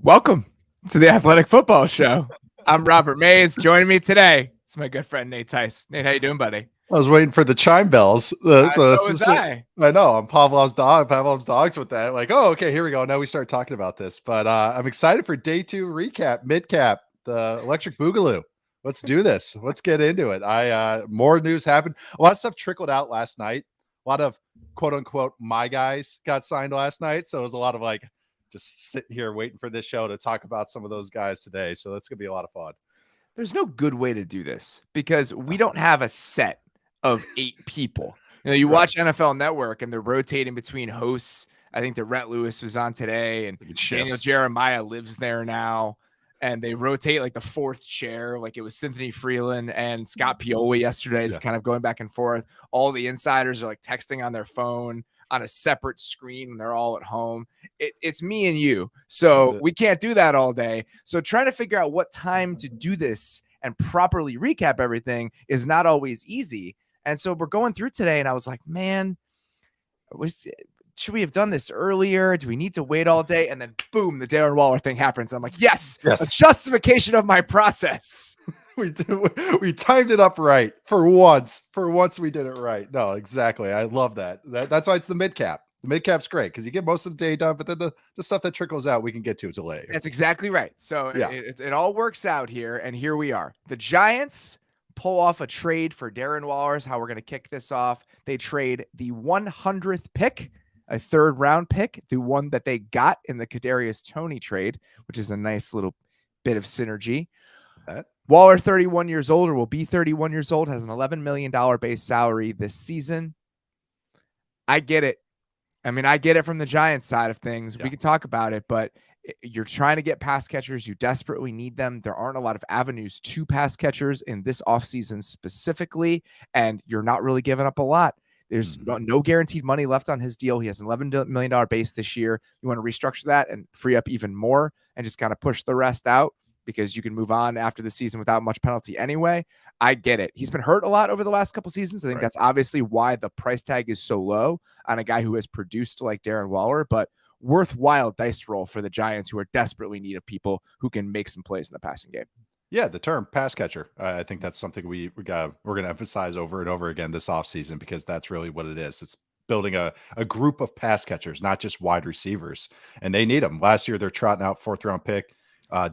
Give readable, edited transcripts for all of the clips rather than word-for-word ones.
Welcome to the Athletic Football Show. I'm Robert Mays. Joining me today, it's my good friend Nate Tice. Nate, how you doing, buddy? I was waiting for the chime bells. So was I. I know. I'm Pavlov's dogs with that. Like, oh, okay, here we go. Now we start talking about this. But I'm excited for day 2 recap, mid-cap, the Electric Boogaloo. Let's do this. Let's get into it. More news happened. A lot of stuff trickled out last night. A lot of quote unquote my guys got signed last night. So it was a lot of like just sitting here waiting for this show to talk about some of those guys today. So that's gonna be a lot of fun. There's no good way to do this because we don't have a set of 8 people. You Right. watch NFL Network and they're rotating between hosts. I think that Rhett Lewis was on today and Daniel Jeremiah lives there now. And they rotate like the 4th chair. Like it was Cynthia Freeland and Scott Pioli yesterday, just kind of going back and forth. All the insiders are like texting on their phone on a separate screen when they're all at home. It's me and you. So we can't do that all day. So trying to figure out what time to do this and properly recap everything is not always easy. And so we're going through today and I was like, man, should we have done this earlier? Do we need to wait all day? And then boom, the Darren Waller thing happens. I'm like, yes. A justification of my process. We timed it up right for once. For once we did it right. No, exactly. I love that. That's why it's the mid cap. The mid cap's great because you get most of the day done, but then the stuff that trickles out we can get to later. That's exactly right. So it all works out here, and here we are. The Giants pull off a trade for Darren Waller. How we're going to kick this off. They trade the 100th pick, a 3rd round pick, the one that they got in the Kadarius Toney trade, which is a nice little bit of synergy. Waller, 31 years old, or will be 31 years old, has an $11 million base salary this season. I get it. I mean, I get it from the Giants side of things. We can talk about it, but you're trying to get pass catchers. You desperately need them. There aren't a lot of avenues to pass catchers in this offseason specifically, and you're not really giving up a lot. There's no guaranteed money left on his deal. He has an $11 million base this year. You want to restructure that and free up even more and just kind of push the rest out because you can move on after the season without much penalty anyway. I get it. He's been hurt a lot over the last couple seasons. I think that's obviously why the price tag is so low on a guy who has produced like Darren Waller, but worthwhile dice roll for the Giants who are desperately in need of people who can make some plays in the passing game. Yeah, the term pass catcher. I think that's something we're going to emphasize over and over again this offseason because that's really what it is. It's building a group of pass catchers, not just wide receivers. And they need them. Last year, they're trotting out 4th round pick,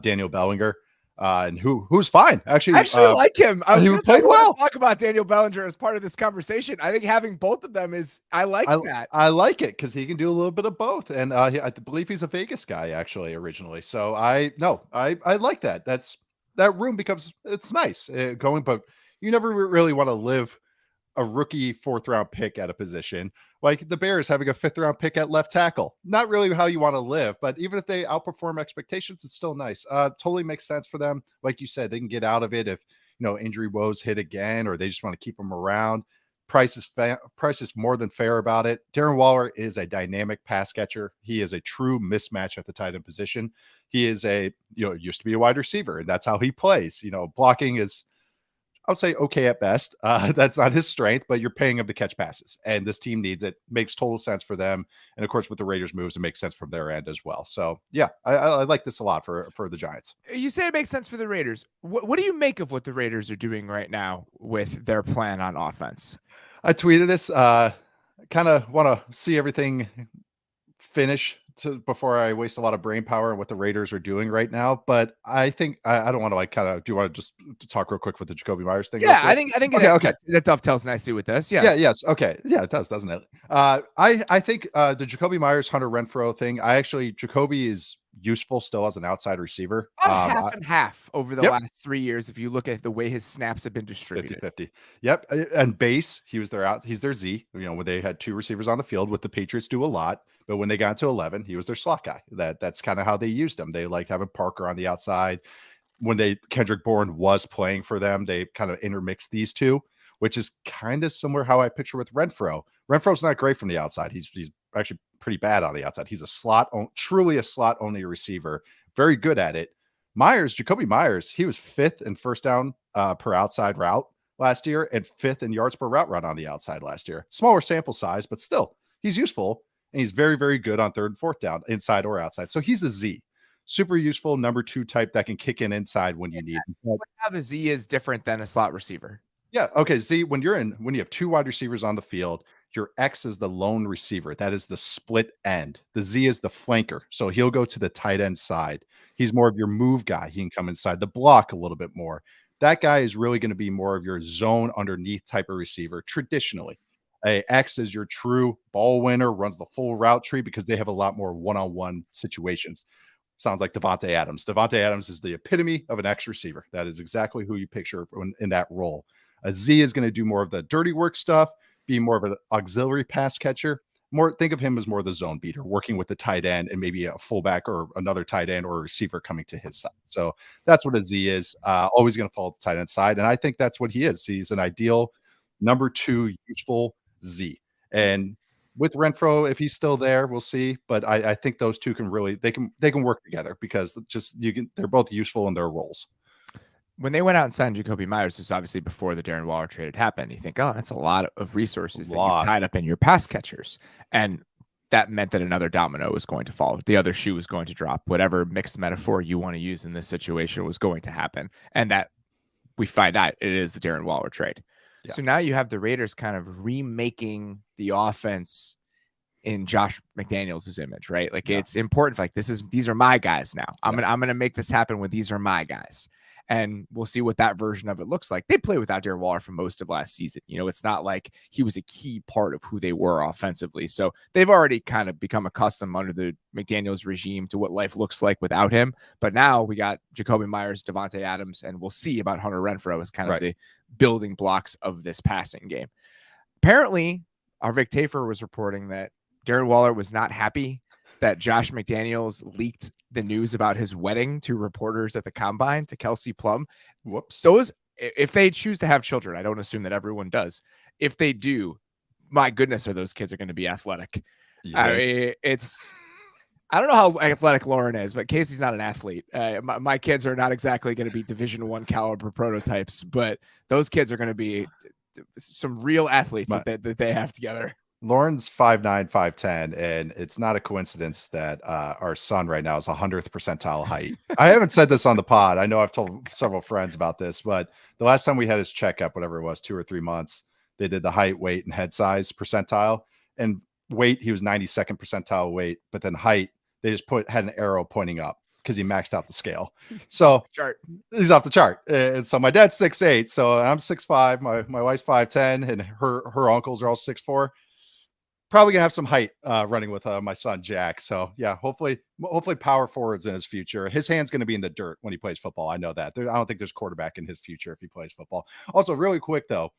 Daniel Bellinger, and who's fine. Actually, I like him. He played well. Talk about Daniel Bellinger as part of this conversation. I think having both of them I like that. I like it because he can do a little bit of both. And I believe he's a Vegas guy actually originally. So I like that. That room becomes, it's nice going, but you never really want to live a rookie 4th round pick at a position like the Bears having a 5th round pick at left tackle. Not really how you want to live, but even if they outperform expectations, it's still nice. Totally makes sense for them. Like you said, they can get out of it if, injury woes hit again, or they just want to keep them around. Price is more than fair about it. Darren Waller is a dynamic pass catcher. He is a true mismatch at the tight end position. He is used to be a wide receiver, and that's how he plays. Blocking is, I would say, okay at best. That's not his strength, but you're paying him to catch passes, and this team needs it. Makes total sense for them, and of course, with the Raiders' moves, it makes sense from their end as well. So, yeah, I like this a lot for the Giants. You say it makes sense for the Raiders. What do you make of what the Raiders are doing right now with their plan on offense? I tweeted this. Kind of want to see everything finish before I waste a lot of brain power on what the Raiders are doing right now. But I think I don't want to do you want to just talk real quick with the Jacoby Myers thing? Yeah, I think okay. That dovetails nicely with this. Yes. Yeah. Yes. Okay. Yeah, it does, doesn't it? I think the Jacoby Myers Hunter Renfrow thing. Jacoby is useful still as an outside receiver. Half and half over the last 3 years. If you look at the way his snaps have been distributed, 50-50. Yep. And base, he's their Z. When they had 2 receivers on the field, with the Patriots do a lot, but when they got to 11, he was their slot guy. That's kind of how they used him. They liked having Parker on the outside. When Kendrick Bourne was playing for them, they kind of intermixed these two, which is kind of similar how I picture with Renfrow. Renfrow's not great from the outside. He's actually pretty bad on the outside. He's truly a slot only receiver. Very good at it. Jacoby Myers, he was 5th in first down per outside route last year and 5th in yards per route run on the outside last year. Smaller sample size, but still he's useful. And he's very, very good on 3rd and 4th down, inside or outside. So he's a Z. super useful number 2 type that can kick in inside when you need. But How the Z is different than a slot receiver. yeah, okay, see, when you have 2 wide receivers on the field, your X is the lone receiver. That is the split end. The Z is the flanker, so he'll go to the tight end side. He's more of your move guy. He can come inside the block a little bit more. That guy is really gonna be more of your zone underneath type of receiver traditionally. A X is your true ball winner, runs the full route tree because they have a lot more one-on-one situations. Sounds like Devontae Adams. Devontae Adams is the epitome of an X receiver. That is exactly who you picture in that role. A Z is going to do more of the dirty work stuff, be more of an auxiliary pass catcher. More think of him as more the zone beater, working with the tight end and maybe a fullback or another tight end or a receiver coming to his side. So that's what a Z is. Always going to fall to the tight end side, and I think that's what he is. He's an ideal number 2 useful Z. And with Renfro, if he's still there, we'll see. But I think those two can really they can work together because they're both useful in their roles. When they went out and signed Jacoby Myers, this was obviously before the Darren Waller trade had happened. You think, oh, that's a lot of resources that you've tied up in your pass catchers. And that meant that another domino was going to fall. The other shoe was going to drop. Whatever mixed metaphor you want to use in this situation was going to happen. And that we find out it is the Darren Waller trade. Yeah. So now you have the Raiders kind of remaking the offense in Josh McDaniels' image, right? Like it's important. Like these are my guys now. I'm gonna make this happen when these are my guys. And we'll see what that version of it looks like. They play without Darren Waller for most of last season. You know, it's not like he was a key part of who they were offensively. So they've already kind of become accustomed under the McDaniels regime to what life looks like without him. But now we got Jacoby Myers, Devontae Adams, and we'll see about Hunter Renfrow as kind of the building blocks of this passing game. Apparently, our Vic Tafer was reporting that Darren Waller was not happy that Josh McDaniels leaked the news about his wedding to reporters at the combine to Kelsey Plum. Whoops. Those, if they choose to have children, I don't assume that everyone does. If they do, my goodness, those kids are going to be athletic. Yeah. I mean, I don't know how athletic Lauren is, but Casey's not an athlete. My kids are not exactly going to be Division I caliber prototypes, but those kids are going to be some real athletes that they have together. Lauren's 5'9", 5'10", and it's not a coincidence that our son right now is 100th percentile height. I haven't said this on the pod. I know I've told several friends about this, but the last time we had his checkup, whatever it was, 2 or 3 months, they did the height, weight, and head size percentile. And weight, he was 92nd percentile weight, but then height, they just had an arrow pointing up because he maxed out the scale. So he's off the chart. And so my dad's 6'8", so I'm 6'5". My wife's 5'10", and her uncles are all 6'4". Probably gonna have some height running with my son Jack. So yeah, hopefully power forwards in his future. His hand's gonna be in the dirt when he plays football. I know that. I don't think there's quarterback in his future if he plays football. Also, really quick though,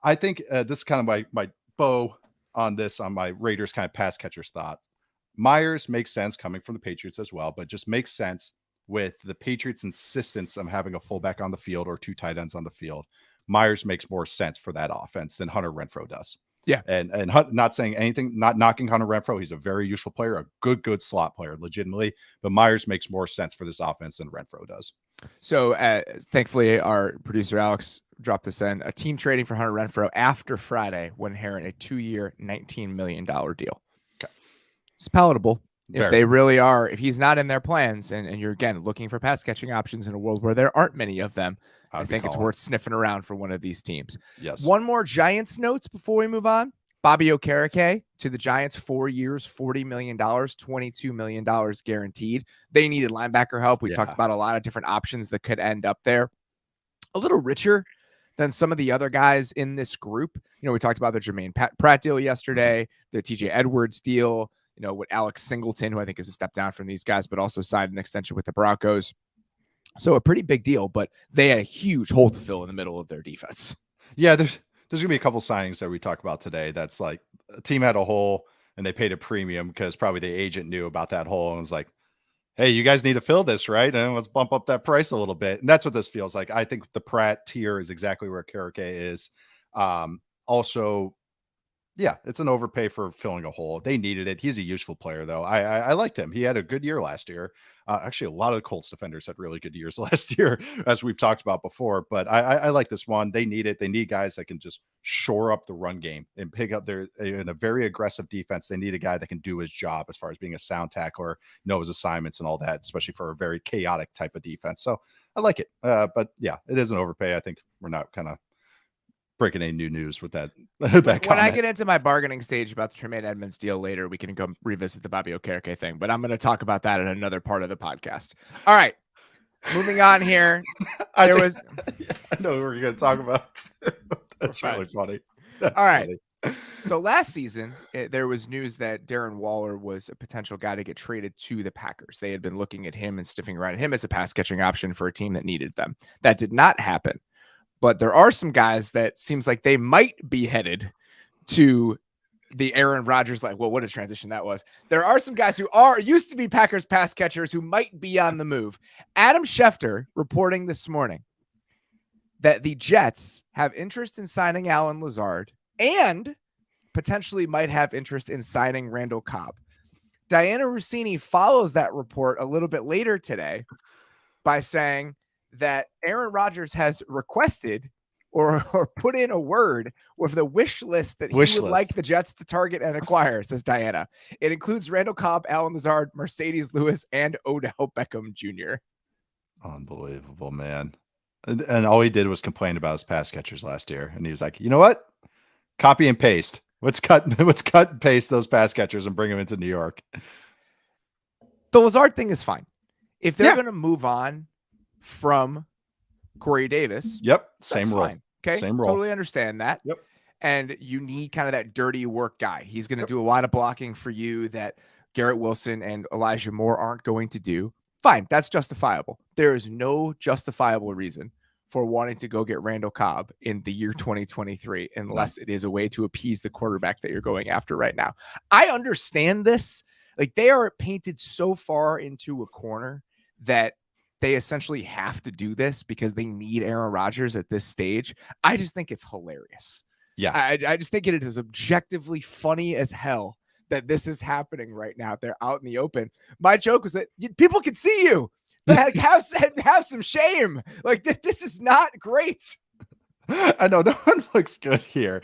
I think this is kind of my bow on this on my Raiders kind of pass catchers thoughts. Myers makes sense coming from the Patriots as well, but just makes sense with the Patriots' insistence on having a fullback on the field or 2 tight ends on the field. Myers makes more sense for that offense than Hunter Renfrow does. Yeah. And not saying anything, not knocking Hunter Renfrow. He's a very useful player, a good slot player, legitimately. But Myers makes more sense for this offense than Renfrow does. So thankfully, our producer Alex dropped this in. A team trading for Hunter Renfrow after Friday when inheriting a 2-year, $19 million deal. Okay. It's palatable. If they really are, if he's not in their plans and you're, again, looking for pass catching options in a world where there aren't many of them, I think it's worth sniffing around for one of these teams. Yes. One more Giants notes before we move on. Bobby Okereke to the Giants, 4 years, $40 million, $22 million guaranteed. They needed linebacker help. We talked about a lot of different options that could end up there. A little richer than some of the other guys in this group. You know, we talked about the Jermaine Pratt deal yesterday, the TJ Edwards deal, you know, with Alex Singleton, who I think is a step down from these guys, but also signed an extension with the Broncos. So a pretty big deal, but they had a huge hole to fill in the middle of their defense. Yeah, there's going to be a couple signings that we talk about today. That's like a team had a hole and they paid a premium because probably the agent knew about that hole and was like, hey, you guys need to fill this, right? And let's bump up that price a little bit. And that's what this feels like. I think the Pratt tier is exactly where Okereke is. Also, Yeah, it's an overpay for filling a hole. They needed it. He's a useful player, though. I liked him. He had a good year last year. Actually, a lot of the Colts defenders had really good years last year, as we've talked about before. But I like this one. They need it. They need guys that can just shore up the run game and pick up their in a very aggressive defense. They need a guy that can do his job as far as being a sound tackler, know his assignments and all that, especially for a very chaotic type of defense. So I like it. But yeah, it is an overpay. I think we're not kind of breaking any new news with that. When I get into my bargaining stage about the Tremaine Edmonds deal later, we can go revisit the Bobby Okereke thing, but I'm going to talk about that in another part of the podcast. All right, moving on here. I know what we're going to talk about. That's really funny. That's all right. Funny. So last season, there was news that Darren Waller was a potential guy to get traded to the Packers. They had been looking at him and sniffing around him as a pass catching option for a team that needed them. That did not happen. But there are some guys that seems like they might be headed to the Aaron Rodgers, what a transition that was. There are some guys who used to be Packers pass catchers who might be on the move. Adam Schefter reporting this morning that the Jets have interest in signing Allen Lazard and potentially might have interest in signing Randall Cobb. Diana Rossini follows that report a little bit later today by saying that Aaron Rodgers has requested or put in a word with the wish list that he would like the Jets to target and acquire, says Diana. It includes Randall Cobb, Allen Lazard, Mercedes Lewis, and Odell Beckham Jr. Unbelievable, man. And all he did was complain about his pass catchers last year. And he was like, you know what? Copy and paste. Let's cut and paste those pass catchers and bring them into New York. The Lazard thing is fine. If they're going to move on from Corey Davis. Yep. Same role. Fine. Okay. Same role. Totally understand that. Yep. And you need kind of that dirty work guy. He's going to do a lot of blocking for you that Garrett Wilson and Elijah Moore aren't going to do. Fine. That's justifiable. There is no justifiable reason for wanting to go get Randall Cobb in the year 2023, unless it is a way to appease the quarterback that you're going after right now. I understand this. Like, they are painted so far into a corner that they essentially have to do this because they need Aaron Rodgers at this stage. I just think it's hilarious. Yeah. I just think it is objectively funny as hell that this is happening right now. They're out in the open. My joke was that people can see you. Have some shame. Like, this is not great. I know no one looks good here.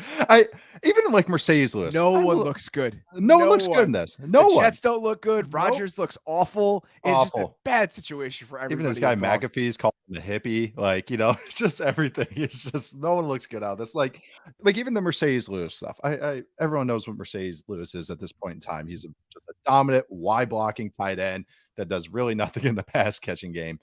Even like Mercedes Lewis. No one looks good. No one looks good in this. No one. Jets don't look good. Rodgers looks awful. It's just a bad situation for everybody. Even this guy McAfee's called him a hippie. Like, it's just everything. It's just no one looks good out of this. Like even the Mercedes Lewis stuff. Everyone knows what Mercedes Lewis is at this point in time. He's just a dominant Y blocking tight end that does really nothing in the pass catching game.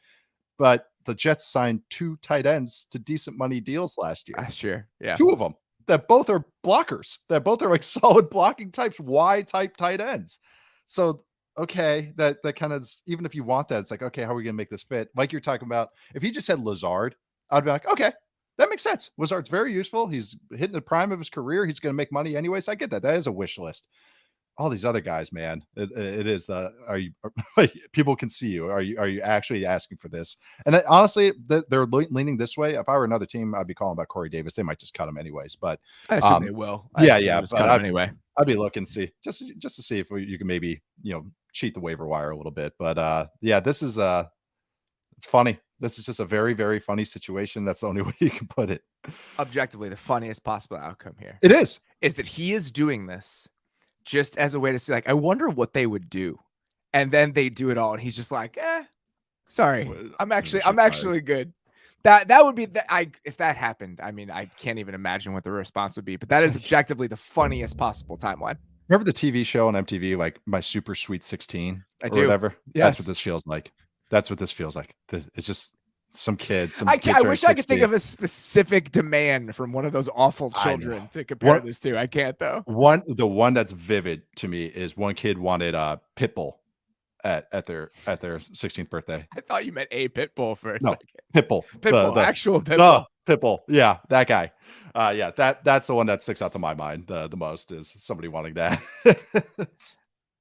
But the Jets signed 2 tight ends to decent money deals last year. Yeah. 2 of them that both are blockers, that both are like solid blocking types, Y type tight ends. So, okay, that kind of, even if you want that, it's like, okay, how are we going to make this fit? Like you're talking about, if he just had Lazard, I'd be like, okay, that makes sense. Lazard's very useful. He's hitting the prime of his career. He's going to make money anyways. I get that. That is a wish list. All these other guys, man, it is people can see you. Are you actually asking for this? And honestly, they're leaning this way. If I were another team, I'd be calling about Corey Davis. They might just cut him anyways, but I assume they will. Anyway, I'd be looking to see just to see if you can maybe cheat the waiver wire a little bit. But this is it's funny. This is just a very, very funny situation. That's the only way you can put it. Objectively, the funniest possible outcome here is that he is doing this just as a way to say, like, I wonder what they would do. And then they do it all. And he's just like, sorry, I'm actually good. That would be if that happened, I mean, I can't even imagine what the response would be, but that is objectively the funniest possible timeline. Remember the TV show on MTV, like My Super Sweet 16 I do. Whatever? Yes. That's what this feels like. It's just some kids. I wish I could think of a specific demand from one of those awful children to compare this to. I can't though. The one that's vivid to me is one kid wanted a Pitbull at their 16th birthday. I thought you meant a Pitbull for a second. Pitbull. Actual Pitbull. Pitbull. Yeah, that guy. That's the one that sticks out to my mind the most is somebody wanting that.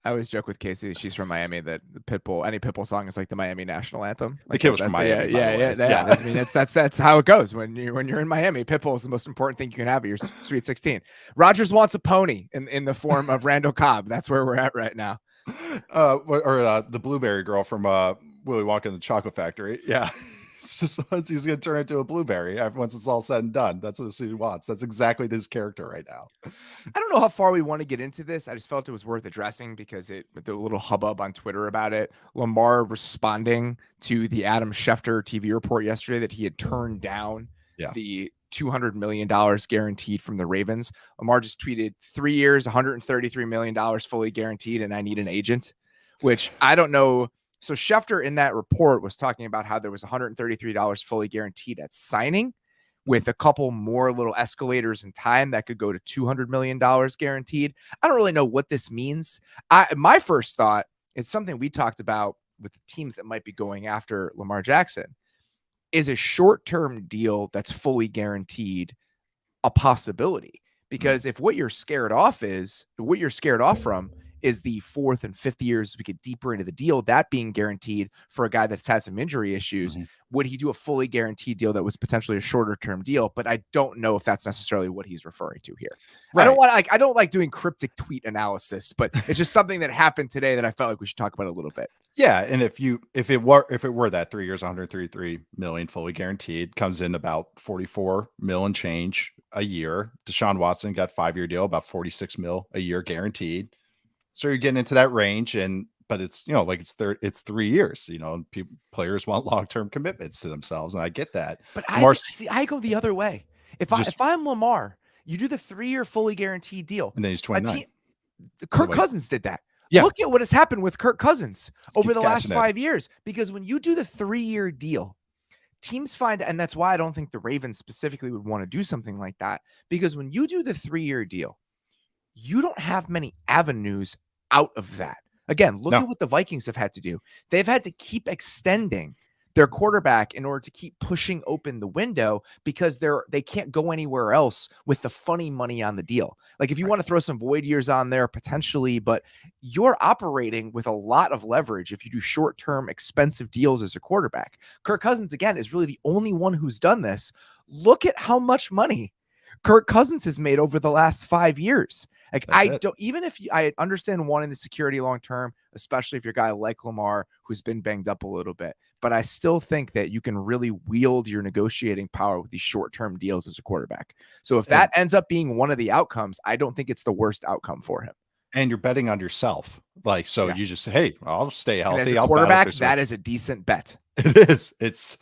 I always joke with Casey, she's from Miami, that the Pitbull, any Pitbull song is like the Miami national anthem. The Like kid was from Miami. Yeah. That's, I mean, that's how it goes when you're in Miami. Pitbull is the most important thing you can have at your Sweet 16. Rodgers wants a pony in the form of Randall Cobb. That's where we're at right now. The blueberry girl from Willy Wonka and the Chocolate Factory. Yeah. It's just once he's going to turn into a blueberry once it's all said and done. That's what he wants. That's exactly his character right now. I don't know how far we want to get into this. I just felt it was worth addressing because the little hubbub on Twitter about it. Lamar responding to the Adam Schefter TV report yesterday that he had turned down the $200 million guaranteed from the Ravens. Lamar just tweeted 3 years, $133 million fully guaranteed, and I need an agent, which I don't know. So Schefter in that report was talking about how there was $133 fully guaranteed at signing, with a couple more little escalators in time that could go to $200 million guaranteed. I don't really know what this means. My first thought is something we talked about with the teams that might be going after Lamar Jackson. Is a short-term deal that's fully guaranteed a possibility? Because if what you're scared off from is the 4th and 5th years, we get deeper into the deal, that being guaranteed for a guy that's had some injury issues, would he do a fully guaranteed deal that was potentially a shorter term deal? But I don't know if that's necessarily what he's referring to here. Right. I don't like doing cryptic tweet analysis, but it's just something that happened today that I felt like we should talk about a little bit. Yeah, and if it were that 3 years, 133 million fully guaranteed, comes in about 44 mil and change a year. Deshaun Watson got 5-year deal, about 46 mil a year guaranteed. So you're getting into that range, but it's, like it's 3 years, players want long-term commitments to themselves. And I get that. But I go the other way. If I'm Lamar, you do the 3-year fully guaranteed deal. And then he's 29. Kirk Cousins did that. Yeah. Look at what has happened with Kirk Cousins over the last 5 years, because when you do the 3-year deal, teams find, and that's why I don't think the Ravens specifically would want to do something like that, because when you do the 3-year deal, you don't have many avenues out of that. Again, look at what the Vikings have had to do. They've had to keep extending their quarterback in order to keep pushing open the window, because they can't go anywhere else with the funny money on the deal. Like if you want to throw some void years on there potentially, but you're operating with a lot of leverage if you do short-term expensive deals as a quarterback. Kirk Cousins, again, is really the only one who's done this. Look at how much money Kirk Cousins has made over the last 5 years. Like even if I understand wanting the security long term, especially if you're a guy like Lamar who's been banged up a little bit, but I still think that you can really wield your negotiating power with these short-term deals as a quarterback. So if that ends up being one of the outcomes, I don't think it's the worst outcome for him. And you're betting on yourself. You just say, hey, I'll stay healthy. And as a quarterback, that is a decent bet. It is. It's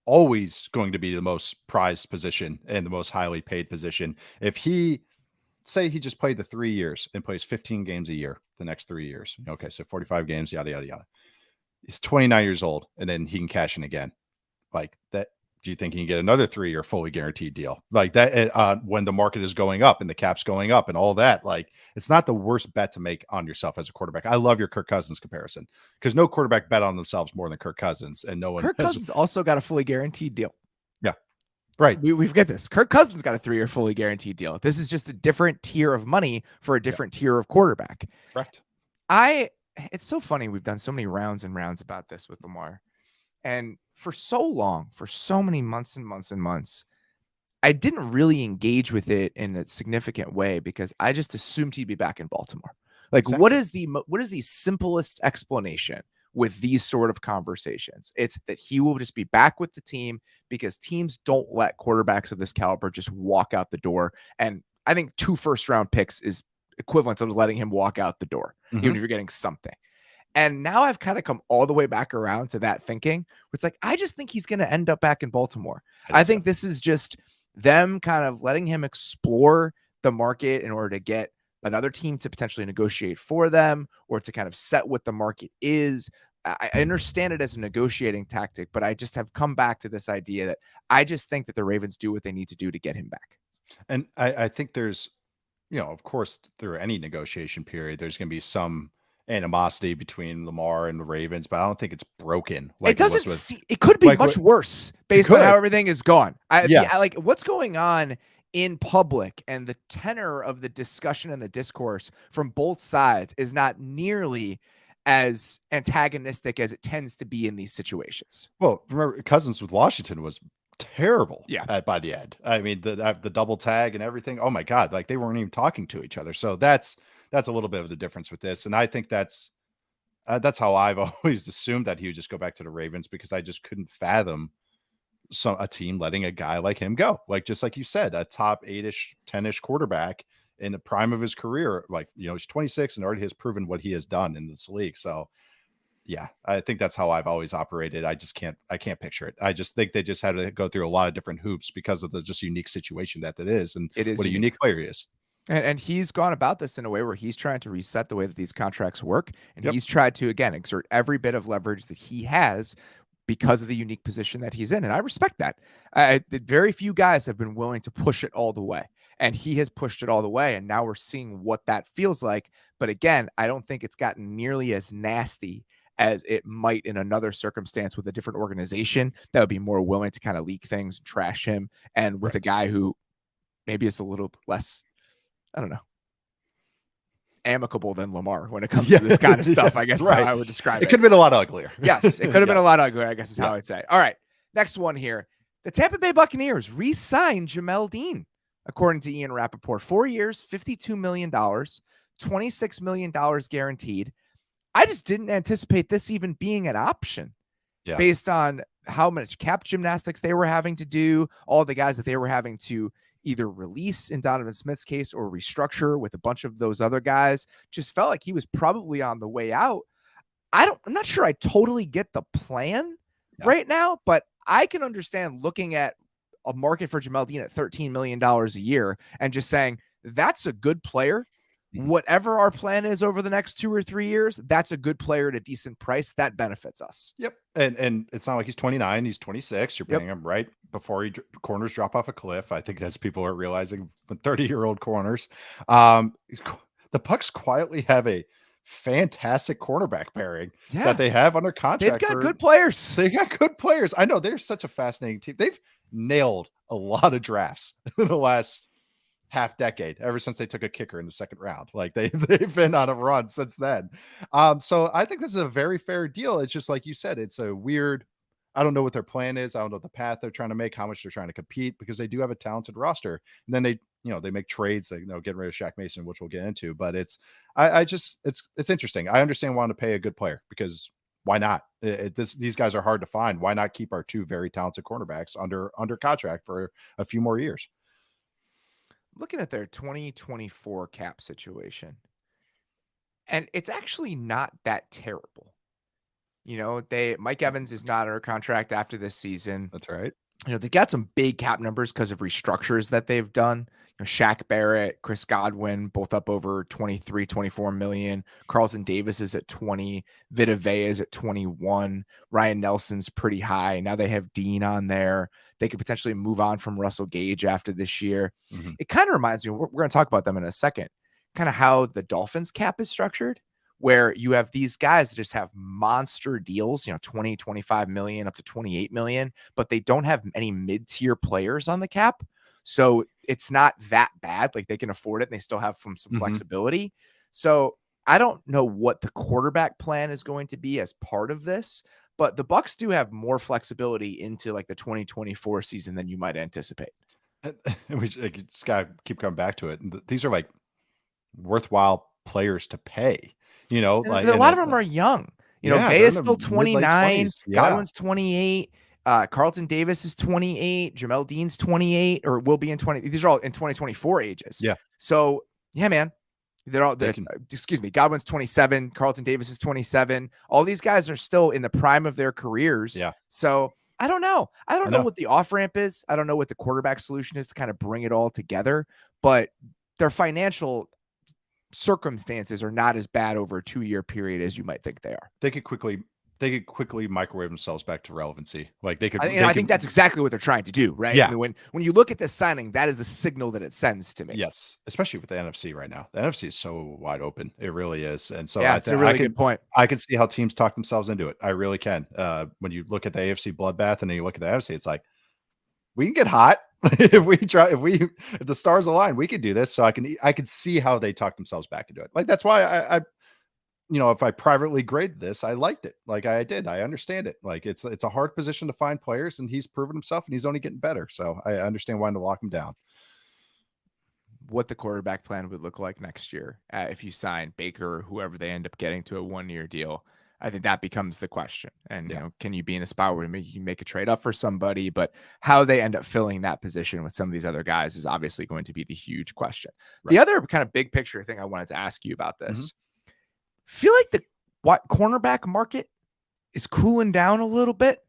always going to be the most prized position and the most highly paid position. If he just played the 3 years and plays 15 games a year the next 3 years. Okay, so 45 games, yada, yada, yada. He's 29 years old, and then he can cash in again. Like that, do you think he can get another 3-year fully guaranteed deal? Like that when the market is going up and the cap's going up and all that, like it's not the worst bet to make on yourself as a quarterback. I love your Kirk Cousins comparison, because no quarterback bet on themselves more than Kirk Cousins, and no one. Kirk Cousins also got a fully guaranteed deal. Yeah. Right. We forget this. Kirk Cousins got a 3-year fully guaranteed deal. This is just a different tier of money for a different tier of quarterback. Correct. It's so funny. We've done so many rounds and rounds about this with Lamar. And for so long, for so many months and months and months, I didn't really engage with it in a significant way, because I just assumed he'd be back in Baltimore. Like, exactly. What is the simplest explanation with these sort of conversations? It's that he will just be back with the team, because teams don't let quarterbacks of this caliber just walk out the door. And I think 2 first-round picks is equivalent to letting him walk out the door, even if you're getting something. And now I've kind of come all the way back around to that thinking. It's like, I just think he's going to end up back in Baltimore. I think this is just them kind of letting him explore the market in order to get another team to potentially negotiate for them, or to kind of set what the market is. I understand it as a negotiating tactic, but I just have come back to this idea that I just think that the Ravens do what they need to do to get him back. And I think there's, of course, through any negotiation period, there's going to be some animosity between Lamar and the Ravens, but I don't think it's broken. Like it could be much worse based on how everything is gone. Yes. Like what's going on in public and the tenor of the discussion and the discourse from both sides is not nearly as antagonistic as it tends to be in these situations. Well, remember Cousins with Washington was terrible Yeah. by the end. I mean, the double tag and everything. Oh my God, like they weren't even talking to each other. So that's a little bit of the difference with this. And I think that's how I've always assumed that he would just go back to the Ravens, because I just couldn't fathom a team letting a guy like him go. Like, just like you said, a top 8-ish, 10-ish quarterback in the prime of his career. Like, he's 26 and already has proven what he has done in this league. So yeah, I think that's how I've always operated. I can't picture it. I just think they just had to go through a lot of different hoops because of the just unique situation that it is, and it is what a unique player he is. And he's gone about this in a way where he's trying to reset the way that these contracts work. And Yep. he's tried to, again, exert every bit of leverage that he has because of the unique position that he's in. And I respect that. Very few guys have been willing to push it all the way. And he has pushed it all the way. And now we're seeing what that feels like. But again, I don't think it's gotten nearly as nasty as it might in another circumstance with a different organization that would be more willing to kind of leak things, trash him, and with a guy who maybe is a little less, I don't know, amicable than Lamar when it comes to this kind of stuff. I guess right. how I would describe it. It could have been a lot uglier. Yes, it could have been a lot uglier, I guess is how I'd say. All right, next one here. The Tampa Bay Buccaneers re-signed Jamel Dean, according to Ian Rappaport. 4 years, $52 million, $26 million guaranteed. I just didn't anticipate this even being an option based on how much cap gymnastics they were having to do, all the guys that they were having to either release in Donovan Smith's case or restructure with a bunch of those other guys. Just felt like he was probably on the way out. I'm not sure I totally get the plan right now, but I can understand looking at a market for Jamel Dean at $13 million a year and just saying, that's a good player. Whatever our plan is over the next 2 or 3 years, that's a good player at a decent price. That benefits us. Yep. And it's not like he's 29, he's 26. You're paying him right before corners drop off a cliff. I think as people are realizing, 30-year-old corners. The Bucs quietly have a fantastic cornerback pairing that they have under contract. They've got good players. They got good players. I know, they're such a fascinating team. They've nailed a lot of drafts in the last half decade, ever since they took a kicker in the second round. Like they've been on a run since then. So I think this is a very fair deal. It's just like you said, it's a weird, I don't know what their plan is. I don't know the path they're trying to make, how much they're trying to compete, because they do have a talented roster. And then they make trades, like, getting rid of Shaq Mason, which we'll get into, but it's interesting. I understand wanting to pay a good player, because why not? These guys are hard to find. Why not keep our two very talented cornerbacks under contract for a few more years? Looking at their 2024 cap situation, and it's actually not that terrible. Mike Evans is not under contract after this season. That's right. They got some big cap numbers because of restructures that they've done. Shaq Barrett, Chris Godwin, both up over 23, 24 million. Carlton Davis is at 20. Vita Vea is at 21. Ryan Nelson's pretty high. Now they have Dean on there. They could potentially move on from Russell Gage after this year. It kind of reminds me, we're going to talk about them in a second, kind of how the Dolphins cap is structured, where you have these guys that just have monster deals, 20, 25 million, up to 28 million, but they don't have any mid-tier players on the cap. So it's not that bad. Like, they can afford it and they still have some flexibility. So I don't know what the quarterback plan is going to be as part of this, but the Bucs do have more flexibility into like the 2024 season than you might anticipate. And we just got to keep coming back to it. These are like worthwhile players to pay. A lot of them are young. Vea's still 29. Godwin's 28. Carlton Davis is 28. Jamel Dean's 28, or will be in 20. These are all in 2024 ages. Yeah. So yeah, man, they're all. Excuse me. Godwin's 27. Carlton Davis is 27. All these guys are still in the prime of their careers. Yeah. So I don't know. I don't know what the off ramp is. I don't know what the quarterback solution is to kind of bring it all together. But their financial circumstances are not as bad over a 2-year period as you might think they are. They could quickly microwave themselves back to relevancy. Like they could. I think that's exactly what they're trying to do, right? Yeah. I mean, when you look at this signing, that is the signal that it sends to me. Yes, especially with the NFC right now. The NFC is so wide open. It really is. And so it's a really good point. I can see how teams talk themselves into it. I really can. When you look at the AFC bloodbath and then you look at the NFC, it's like, we can get hot. if the stars align, we could do this. So I could see how they talk themselves back into it. Like, that's why I if I privately grade this, I liked it. Like I did. I understand it. Like it's a hard position to find players, and he's proven himself, and he's only getting better. So I understand why to lock him down. What the quarterback plan would look like next year if you sign Baker or whoever they end up getting to a 1-year deal. I think that becomes the question. And, can you be in a spot where you make a trade up for somebody? But how they end up filling that position with some of these other guys is obviously going to be the huge question. Right. The other kind of big picture thing I wanted to ask you about this, feel like the cornerback market is cooling down a little bit.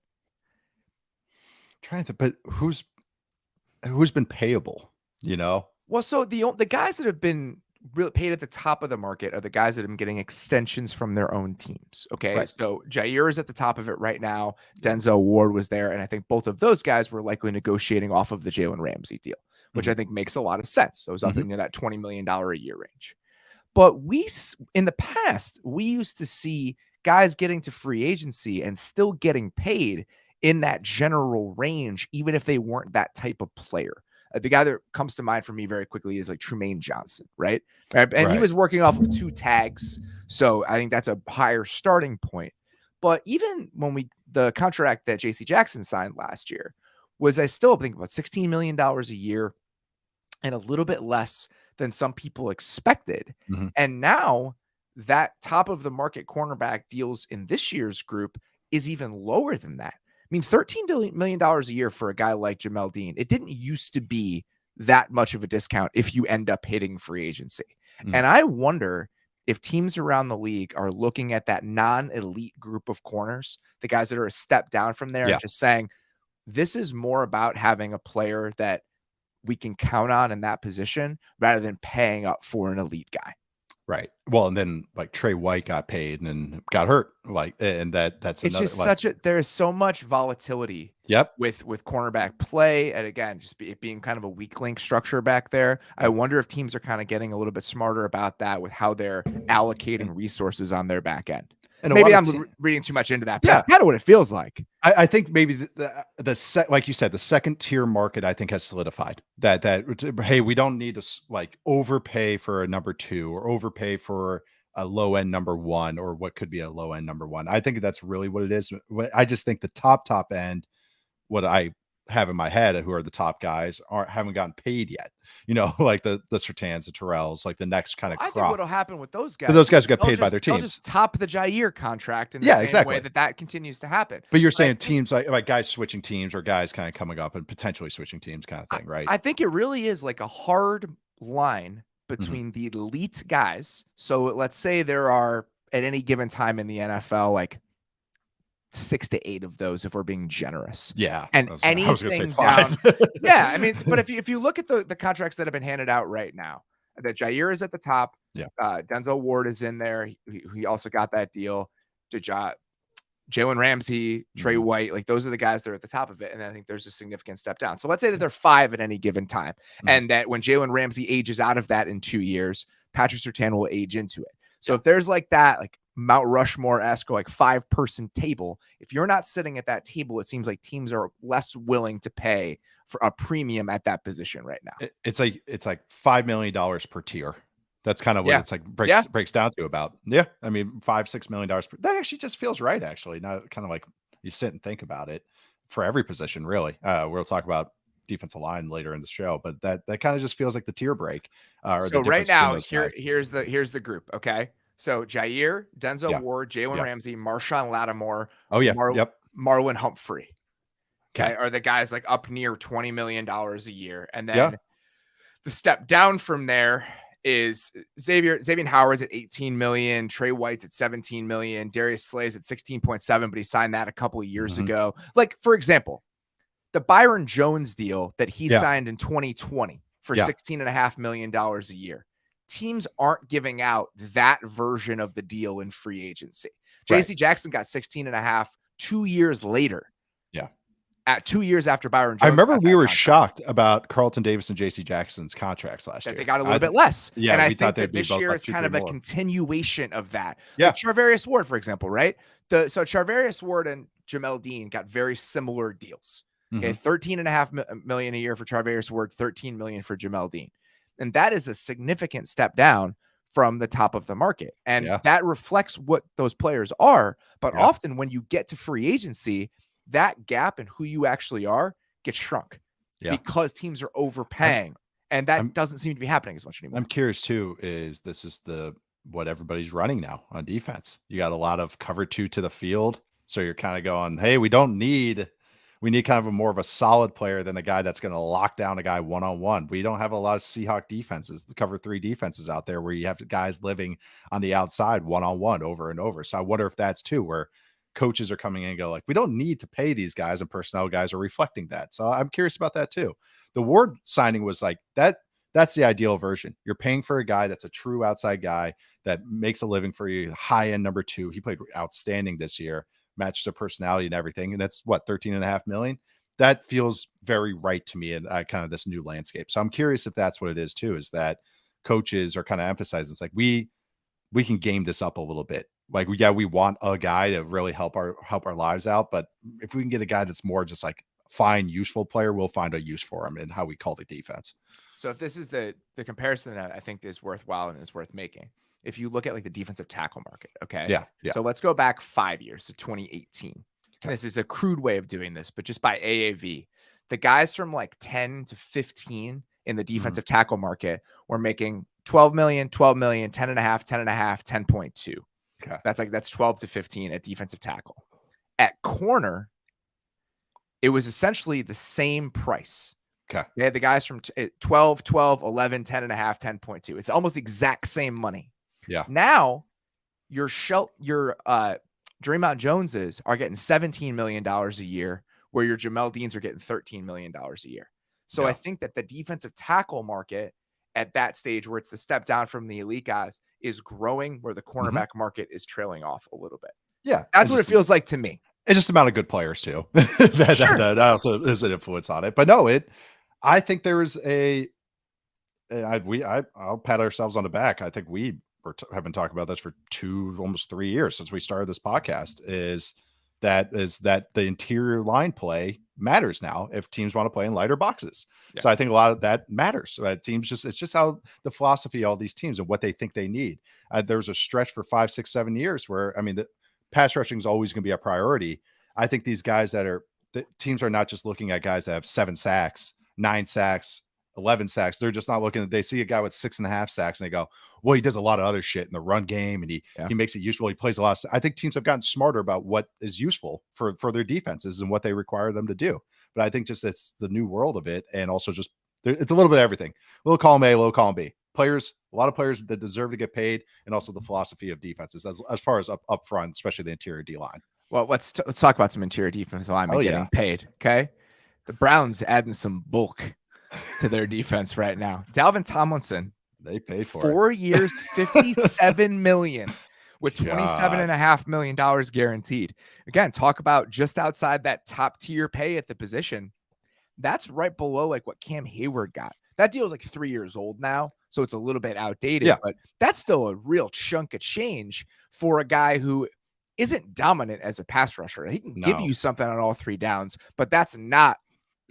Trying to, but who's been payable, Well, so the guys that have been really paid at the top of the market are the guys that have been getting extensions from their own teams. Okay. Right. So Jair is at the top of it right now. Denzel Ward was there. And I think both of those guys were likely negotiating off of the Jalen Ramsey deal, which I think makes a lot of sense. So it was up into that $20 million a year range. But in the past, we used to see guys getting to free agency and still getting paid in that general range, even if they weren't that type of player. The guy that comes to mind for me very quickly is like Trumaine Johnson, right? And he was working off of 2 tags. So I think that's a higher starting point. But even when the contract that JC Jackson signed last year was, I still think about $16 million a year and a little bit less than some people expected. And now that top of the market cornerback deals in this year's group is even lower than that. I mean, $13 million a year for a guy like Jamel Dean, it didn't used to be that much of a discount if you end up hitting free agency. And I wonder if teams around the league are looking at that non-elite group of corners, the guys that are a step down from there, and just saying, this is more about having a player that we can count on in that position rather than paying up for an elite guy. Right. Well, and then like Trey White got paid and then got hurt. Like, and that's it's another, just there's so much volatility. With cornerback play, and again, just it being kind of a weak link structure back there. I wonder if teams are kind of getting a little bit smarter about that with how they're allocating resources on their back end. And maybe I'm reading too much into that, but that's kind of what it feels like. I think maybe like you said, the second tier market, I think, has solidified that hey, we don't need to like overpay for a number 2 or overpay for a low end number 1 or what could be a low end number 1. I think that's really what it is. I just think the top end, what I have in my head, who are the top guys, haven't gotten paid yet. Like the Surtans, the Terrells, like the next kind of crop. I think what'll happen with those guys, but those guys get paid by their teams. They'll just top the Jair contract in the same way that continues to happen. But you're saying teams like guys switching teams or guys kind of coming up and potentially switching teams kind of thing, right? I think it really is like a hard line between the elite guys. So let's say there are at any given time in the NFL, like 6 to 8 of those, if we're being generous. Yeah. And anything I was gonna say 5. Down. Yeah. I mean, but if you look at the contracts that have been handed out right now, that Jair is at the top. Denzel Ward is in there. He also got that deal. Jalen Ramsey, Trey White, like those are the guys that are at the top of it. And I think there's a significant step down. So let's say that they're 5 at any given time. And that when Jalen Ramsey ages out of that in 2 years, Patrick Surtain will age into it. So if there's like that, like Mount Rushmore-esque, like 5-person table, if you're not sitting at that table, it seems like teams are less willing to pay for a premium at that position right now. It's like $5 million per tier. That's kind of what it's like breaks down to about. Yeah. I mean, $5-6 million. That actually just feels right. Actually, now kind of like you sit and think about it for every position, really. We'll talk about defensive line later in the show, but that kind of just feels like the tier break. So right now, here's the group. Okay. So Jair, Denzel Ward, Jalen Ramsey, Marshawn Lattimore. Oh yeah. Marlon Humphrey. Okay. Are the guys like up near $20 million a year. And then the step down from there is Xavier Howard's at 18 million, Trey White's at 17 million, Darius Slay's at 16.7, but he signed that a couple of years ago. Like, for example, the Byron Jones deal that he signed in 2020 for $16.5 million a year. Teams aren't giving out that version of the deal in free agency. JC Jackson got 16.5 2 years later. At 2 years after Byron Jones. I remember we were shocked about Carlton Davis and JC Jackson's contracts last year. They got a little bit less. Yeah. And I think that this year is kind of a continuation of that. Yeah. Like Charvarius Ward, for example, right? So Charvarius Ward and Jamel Dean got very similar deals. Okay, 13.5 million a year for Charvarius Ward, 13 million for Jamel Dean. And that is a significant step down from the top of the market. And that reflects what those players are. But often when you get to free agency, that gap in who you actually are gets shrunk because teams are overpaying. And that doesn't seem to be happening as much anymore. I'm curious too, this is what everybody's running now on defense. You got a lot of cover 2 to the field. So you're kind of going, hey, we need kind of a more of a solid player than a guy that's going to lock down a guy one-on-one. We don't have a lot of Seahawk defenses, the cover 3 defenses out there where you have guys living on the outside one-on-one over and over. So I wonder if that's too where coaches are coming in and go like, we don't need to pay these guys, and personnel guys are reflecting that. So I'm curious about that too. The Ward signing was like that. That's the ideal version. You're paying for a guy that's a true outside guy that makes a living for you. High end number 2. He played outstanding this year, matches their personality and everything. And that's what, 13.5 million. That feels very right to me in kind of this new landscape. So I'm curious if that's what it is too, is that coaches are kind of emphasizing it's like, we can game this up a little bit. Like, we want a guy to really help our lives out. But if we can get a guy that's more just like fine, useful player, we'll find a use for him in how we call the defense. So if this is the comparison that I think is worthwhile and is worth making, if you look at like the defensive tackle market, okay? Yeah. So let's go back 5 years to 2018. And this is a crude way of doing this, but just by AAV, the guys from like 10 to 15 in the defensive tackle market were making 12 million, 12 million, 10 and a half, 10 and a half, 10.2. Okay. That's 12 to 15 at defensive tackle. At corner, it was essentially the same price. Okay. They had the guys from 12, 12, 11, 10 and a half, 10.2. It's almost the exact same money. Yeah. Now your Draymond Joneses are getting $17 million a year, where your Jamel Deans are getting $13 million a year. So I think that the defensive tackle market at that stage, where it's the step down from the elite guys, is growing, where the cornerback market is trailing off a little bit. Yeah. That's what it feels like to me. And just the amount of good players too. that also is an influence on it. But no, I think there is I'll pat ourselves on the back. I think we have been talking about this for almost 3 years since we started this podcast, is that the interior line play matters now if teams want to play in lighter boxes. Yeah. So I think a lot of that matters. Teams it's just how the philosophy of all these teams and what they think they need. There was a stretch for 5, 6, 7 years where, the pass rushing is always going to be a priority. I think these guys the teams are not just looking at guys that have 7 sacks, 9 sacks, 11 sacks. They're just not looking. They see a guy with 6.5 sacks and they go, well, he does a lot of other shit in the run game and he makes it useful. He plays a lot. I think teams have gotten smarter about what is useful for their defenses and what they require them to do. But I think just it's the new world of it. And also just, it's a little bit of everything. Little column A, little column B. Players, a lot of players that deserve to get paid, and also the philosophy of defenses as far as up front, especially the interior D line. Well, let's talk about some interior defensive linemen getting paid. Okay. The Browns adding some bulk to their defense right now. Dalvin Tomlinson, they paid for 4 years, $57 million with $27.5 million guaranteed. Again, talk about just outside that top tier pay at the position. That's right below like what Cam Hayward got. That deal is like 3 years old now, so it's a little bit outdated, but that's still a real chunk of change for a guy who isn't dominant as a pass rusher. He can give you something on all 3 downs, but that's not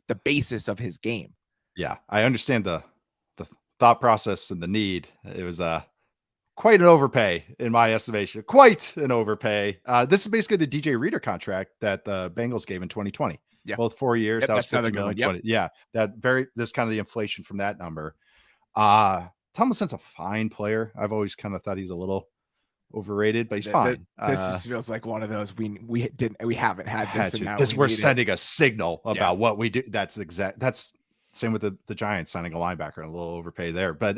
the basis of his game. Yeah, I understand the thought process and the need. It was quite an overpay in my estimation. Quite an overpay. This is basically the DJ Reader contract that the Bengals gave in 2020. Yeah, both 4 years. Yep, that's another good one. Yep. Yeah, this kind of the inflation from that number. Tomlinson's a fine player. I've always kind of thought he's a little overrated, but he's fine. This just feels like one of those we haven't had this. And now we're sending a signal about what we do. That's same with the Giants signing a linebacker, a little overpay there. But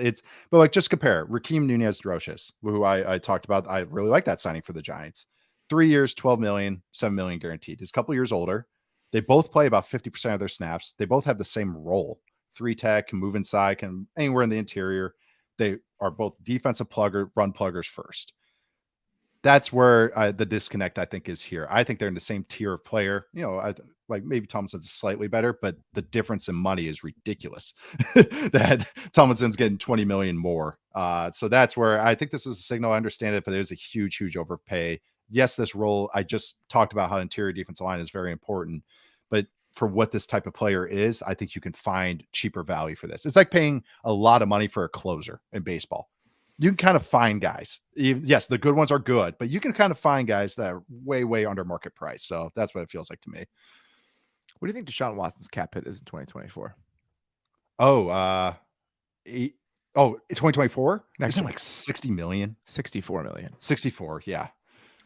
like just compare Raheem Nunez-Drocious, who I talked about. I really like that signing for the Giants. 3 years, 12 million, 7 million guaranteed. He's a couple years older. They both play about 50% of their snaps. They both have the same role. 3 tech, can move inside, can anywhere in the interior. They are both defensive run pluggers first. That's where the disconnect, I think, is here. I think they're in the same tier of player. Like maybe Tomlinson's slightly better, but the difference in money is ridiculous. That Tomlinson's getting 20 million more. So that's where I think this is a signal. I understand it, but there's a huge, huge overpay. Yes, this role, I just talked about how interior defensive line is very important, but for what this type of player is, I think you can find cheaper value for this. It's like paying a lot of money for a closer in baseball. You can kind of find guys. Yes, the good ones are good, but you can kind of find guys that are way, way under market price. So that's what it feels like to me. What do you think Deshaun Watson's cap hit is in 2024? Oh, 2024? Next Isn't it year. like 60 million? 64 million. 64, yeah.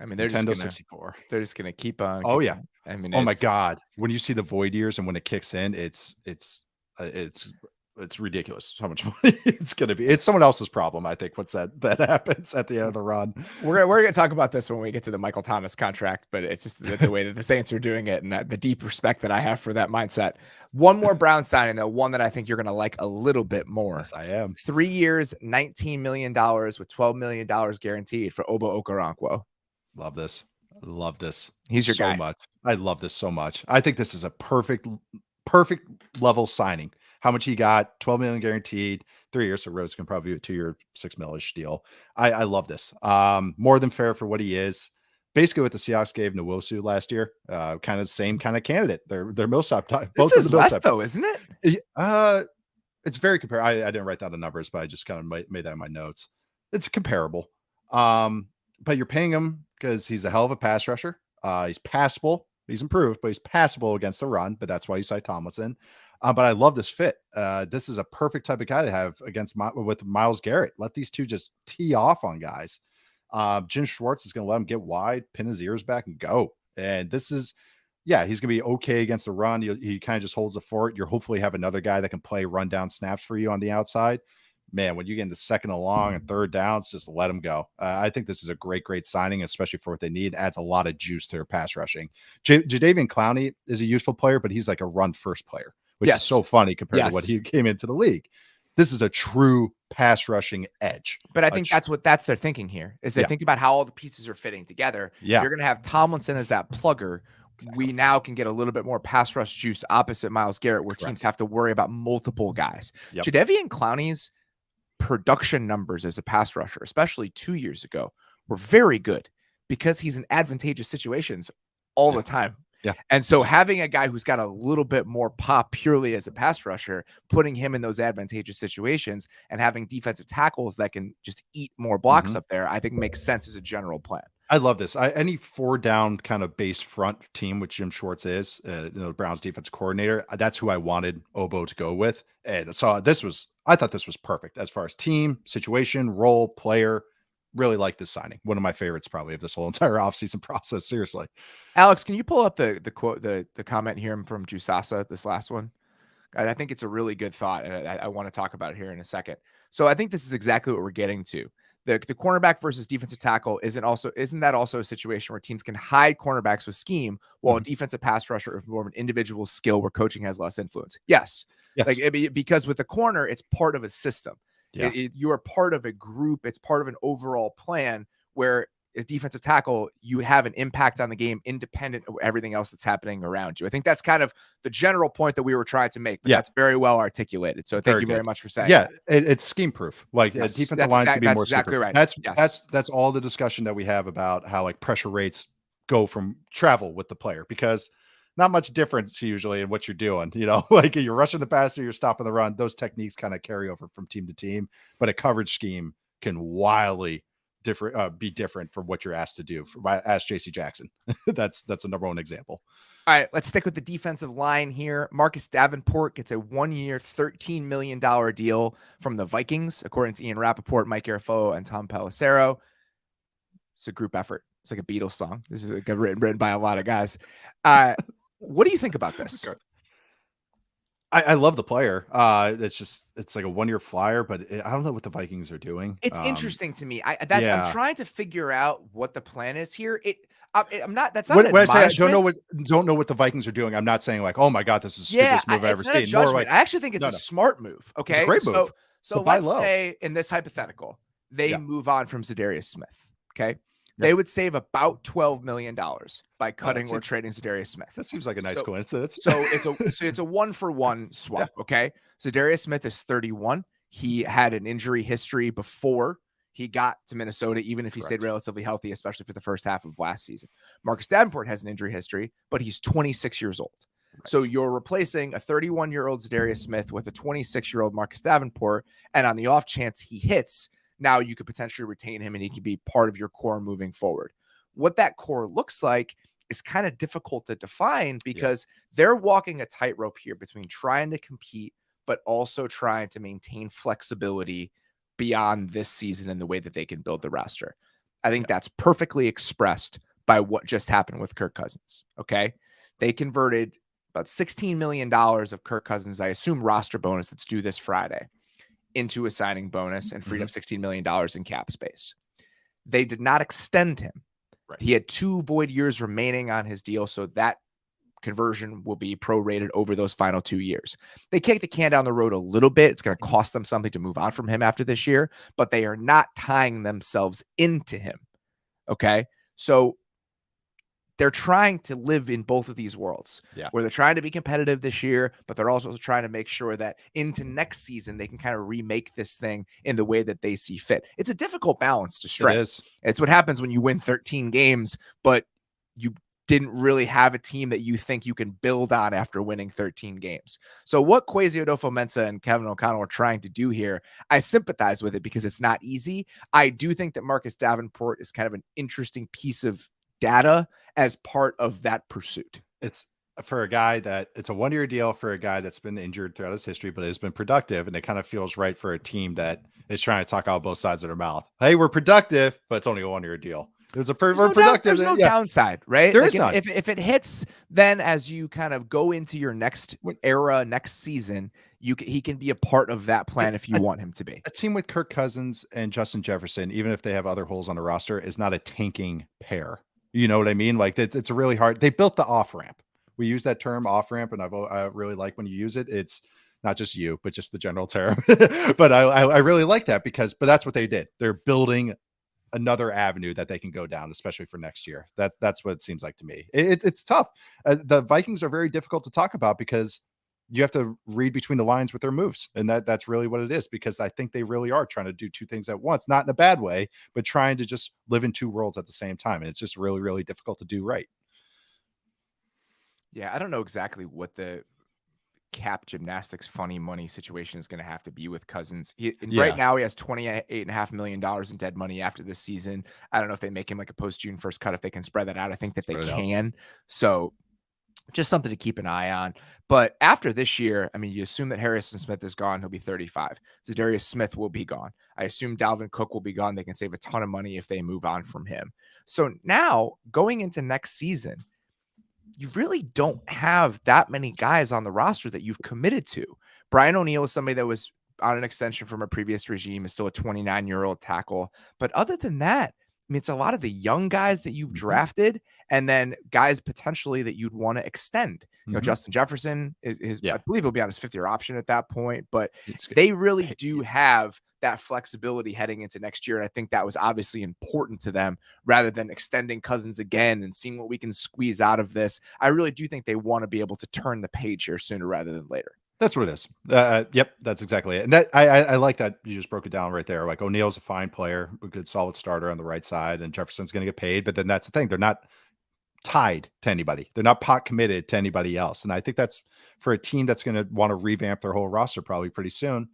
I mean, they're Nintendo just gonna 64. They're just gonna keep on. Oh yeah. I mean, Oh my God. When you see the void years and when it kicks in, it's ridiculous how much money it's going to be. It's someone else's problem, I think, once that happens at the end of the run. We're going to talk about this when we get to the Michael Thomas contract, but it's just the way that the Saints are doing it and the deep respect that I have for that mindset. One more Brown signing, though, one that I think you're going to like a little bit more. Yes, I am. 3 years, $19 million with $12 million guaranteed for Obo Okoronkwo. Love this. Love this. He's your guy. So much. I love this so much. I think this is a perfect level signing. How much he got? 12 million guaranteed, 3 years. So Rose can probably do a 2-year, $6 million-ish deal. I love this. More than fair for what he is. Basically, what the Seahawks gave Nwosu last year, kind of the same kind of candidate. They're Millsap type. This is less though, isn't it? It's very comparable. I didn't write down the numbers, but I just kind of made that in my notes. It's comparable. But you're paying him because he's a hell of a pass rusher. He's passable. He's improved, but he's passable against the run. But that's why you cite Tomlinson. But I love this fit. This is a perfect type of guy to have with Myles Garrett. Let these two just tee off on guys. Jim Schwartz is going to let him get wide, pin his ears back, and go. And this is, he's going to be okay against the run. He kind of just holds the fort. You'll hopefully have another guy that can play rundown snaps for you on the outside. Man, when you get into second and long and third downs, just let them go. I think this is a great signing, especially for what they need. Adds a lot of juice to their pass rushing. Jadeveon Clowney is a useful player, but he's like a run first player, which is so funny compared to what he came into the league. This is a true pass rushing edge. But I think that's their thinking here is they think about how all the pieces are fitting together. Yeah. If you're going to have Tomlinson as that plugger, we now can get a little bit more pass rush juice opposite Myles Garrett, where teams have to worry about multiple guys. Jadeveon Clowney's production numbers as a pass rusher, especially 2 years ago, were very good because he's in advantageous situations all the time. Yeah. And so having a guy who's got a little bit more pop purely as a pass rusher, putting him in those advantageous situations and having defensive tackles that can just eat more blocks up there, I think makes sense as a general plan. I love this. Any 4-down kind of base front team, which Jim Schwartz is, the Browns defensive coordinator, that's who I wanted Obo to go with. And so I thought this was perfect as far as team, situation, role, player. Really like this signing. One of my favorites probably of this whole entire offseason process. Seriously. Alex, can you pull up the quote, the comment here from Jusasa, this last one? I think it's a really good thought, and I want to talk about it here in a second. So I think this is exactly what we're getting to. The cornerback versus defensive tackle isn't that also a situation where teams can hide cornerbacks with scheme while a defensive pass rusher is more of an individual skill where coaching has less influence? Yes. Because with the corner, it's part of a system. Yeah. You are part of a group. It's part of an overall plan where as defensive tackle, you have an impact on the game independent of everything else that's happening around you. I think that's kind of the general point that we were trying to make, but that's very well articulated. So thank you very much for saying that. It's scheme proof. Like defensive lines can be more exactly right. That's all the discussion that we have about how like pressure rates go from travel with the player, because not much difference usually in what you're doing. Like you're rushing the passer, you're stopping the run. Those techniques kind of carry over from team to team, but a coverage scheme can wildly be different from what you're asked to do. Ask JC Jackson. That's a number one example. All right, let's stick with the defensive line here. Marcus Davenport gets a 1-year, $13 million deal from the Vikings, according to Ian Rappaport, Mike Garafolo, and Tom Pelissero. It's a group effort. It's like a Beatles song. This is written by a lot of guys. What do you think about this? I love the player. It's like a 1-year flyer, but I don't know what the Vikings are doing. It's interesting to me. I'm trying to figure out what the plan is here. I'm not. That's not. When I say I don't know what the Vikings are doing, I'm not saying like, oh my God, this is the stupidest move I've ever seen. More like, I actually think it's a smart move. Okay, it's a great move. So let's say in this hypothetical, they move on from Zadarius Smith. Okay. They would save about $12 million by cutting or trading Zadarius Smith. That seems like a nice coincidence. So it's a 1-for-1 swap. Yeah. Okay. Zadarius Smith is 31. He had an injury history before he got to Minnesota, even if he stayed relatively healthy, especially for the first half of last season. Marcus Davenport has an injury history, but he's 26 years old. So you're replacing a 31-year-old Zadarius Smith with a 26-year-old Marcus Davenport. And on the off chance he hits, now you could potentially retain him and he could be part of your core moving forward. What that core looks like is kind of difficult to define because they're walking a tightrope here between trying to compete, but also trying to maintain flexibility beyond this season and the way that they can build the roster. I think that's perfectly expressed by what just happened with Kirk Cousins. Okay. They converted about $16 million of Kirk Cousins, I assume roster bonus that's due this Friday, into a signing bonus and freed up $16 million in cap space. They did not extend him. He had 2 void years remaining on his deal, so that conversion will be prorated over those final 2 years. They kicked the can down the road a little bit. It's going to cost them something to move on from him after this year, but they are not tying themselves into him. Okay? So they're trying to live in both of these worlds where they're trying to be competitive this year, but they're also trying to make sure that into next season, they can kind of remake this thing in the way that they see fit. It's a difficult balance to strike. It's what happens when you win 13 games, but you didn't really have a team that you think you can build on after winning 13 games. So what Kwesi Adofo-Mensah and Kevin O'Connell are trying to do here, I sympathize with it because it's not easy. I do think that Marcus Davenport is kind of an interesting piece of data as part of that pursuit. It's for a guy that it's a 1-year deal for a guy that's been injured throughout his history, but has been productive. And it kind of feels right for a team that is trying to talk out both sides of their mouth. Hey, we're productive, but it's only a 1-year deal. There's there's no downside, right? There is none. If it hits, then as you kind of go into your next era, next season, he can be a part of that plan if you want him to be. A team with Kirk Cousins and Justin Jefferson, even if they have other holes on the roster, is not a tanking pair. You know what I mean? Like it's a really hard. They built the off ramp. We use that term off ramp, and I really like when you use it. It's not just you, but just the general term. But I really like that but that's what they did. They're building another avenue that they can go down, especially for next year. That's what it seems like to me. It's tough. The Vikings are very difficult to talk about because you have to read between the lines with their moves. And that's really what it is, because I think they really are trying to do 2 things at once, not in a bad way, but trying to just live in 2 worlds at the same time. And it's just really, really difficult to do right. Yeah. I don't know exactly what the cap gymnastics funny money situation is going to have to be with Cousins. Right now he has $28.5 million in dead money after this season. I don't know if they make him like a post June 1st cut, if they can spread that out. I think that they can. So just something to keep an eye on. But after this year, I mean, you assume that Harrison Smith is gone. He'll be 35. Zadarius Smith will be gone. I assume Dalvin Cook will be gone. They can save a ton of money if they move on from him. So now going into next season, you really don't have that many guys on the roster that you've committed to. Brian O'Neill is somebody that was on an extension from a previous regime, is still a 29-year-old tackle. But other than that, I mean, it's a lot of the young guys that you've drafted and then guys potentially that you'd want to extend. You know, Justin Jefferson is I believe he'll be on his 5th-year option at that point, but they really do have that flexibility heading into next year. And I think that was obviously important to them rather than extending Cousins again and seeing what we can squeeze out of this. I really do think they want to be able to turn the page here sooner rather than later. That's what it is. Yep, that's exactly it. And that I like that you just broke it down right there. Like O'Neill's a fine player, a good solid starter on the right side, and Jefferson's going to get paid. But then that's the thing; they're not tied to anybody. They're not pot committed to anybody else. And I think that's for a team that's going to want to revamp their whole roster probably pretty soon.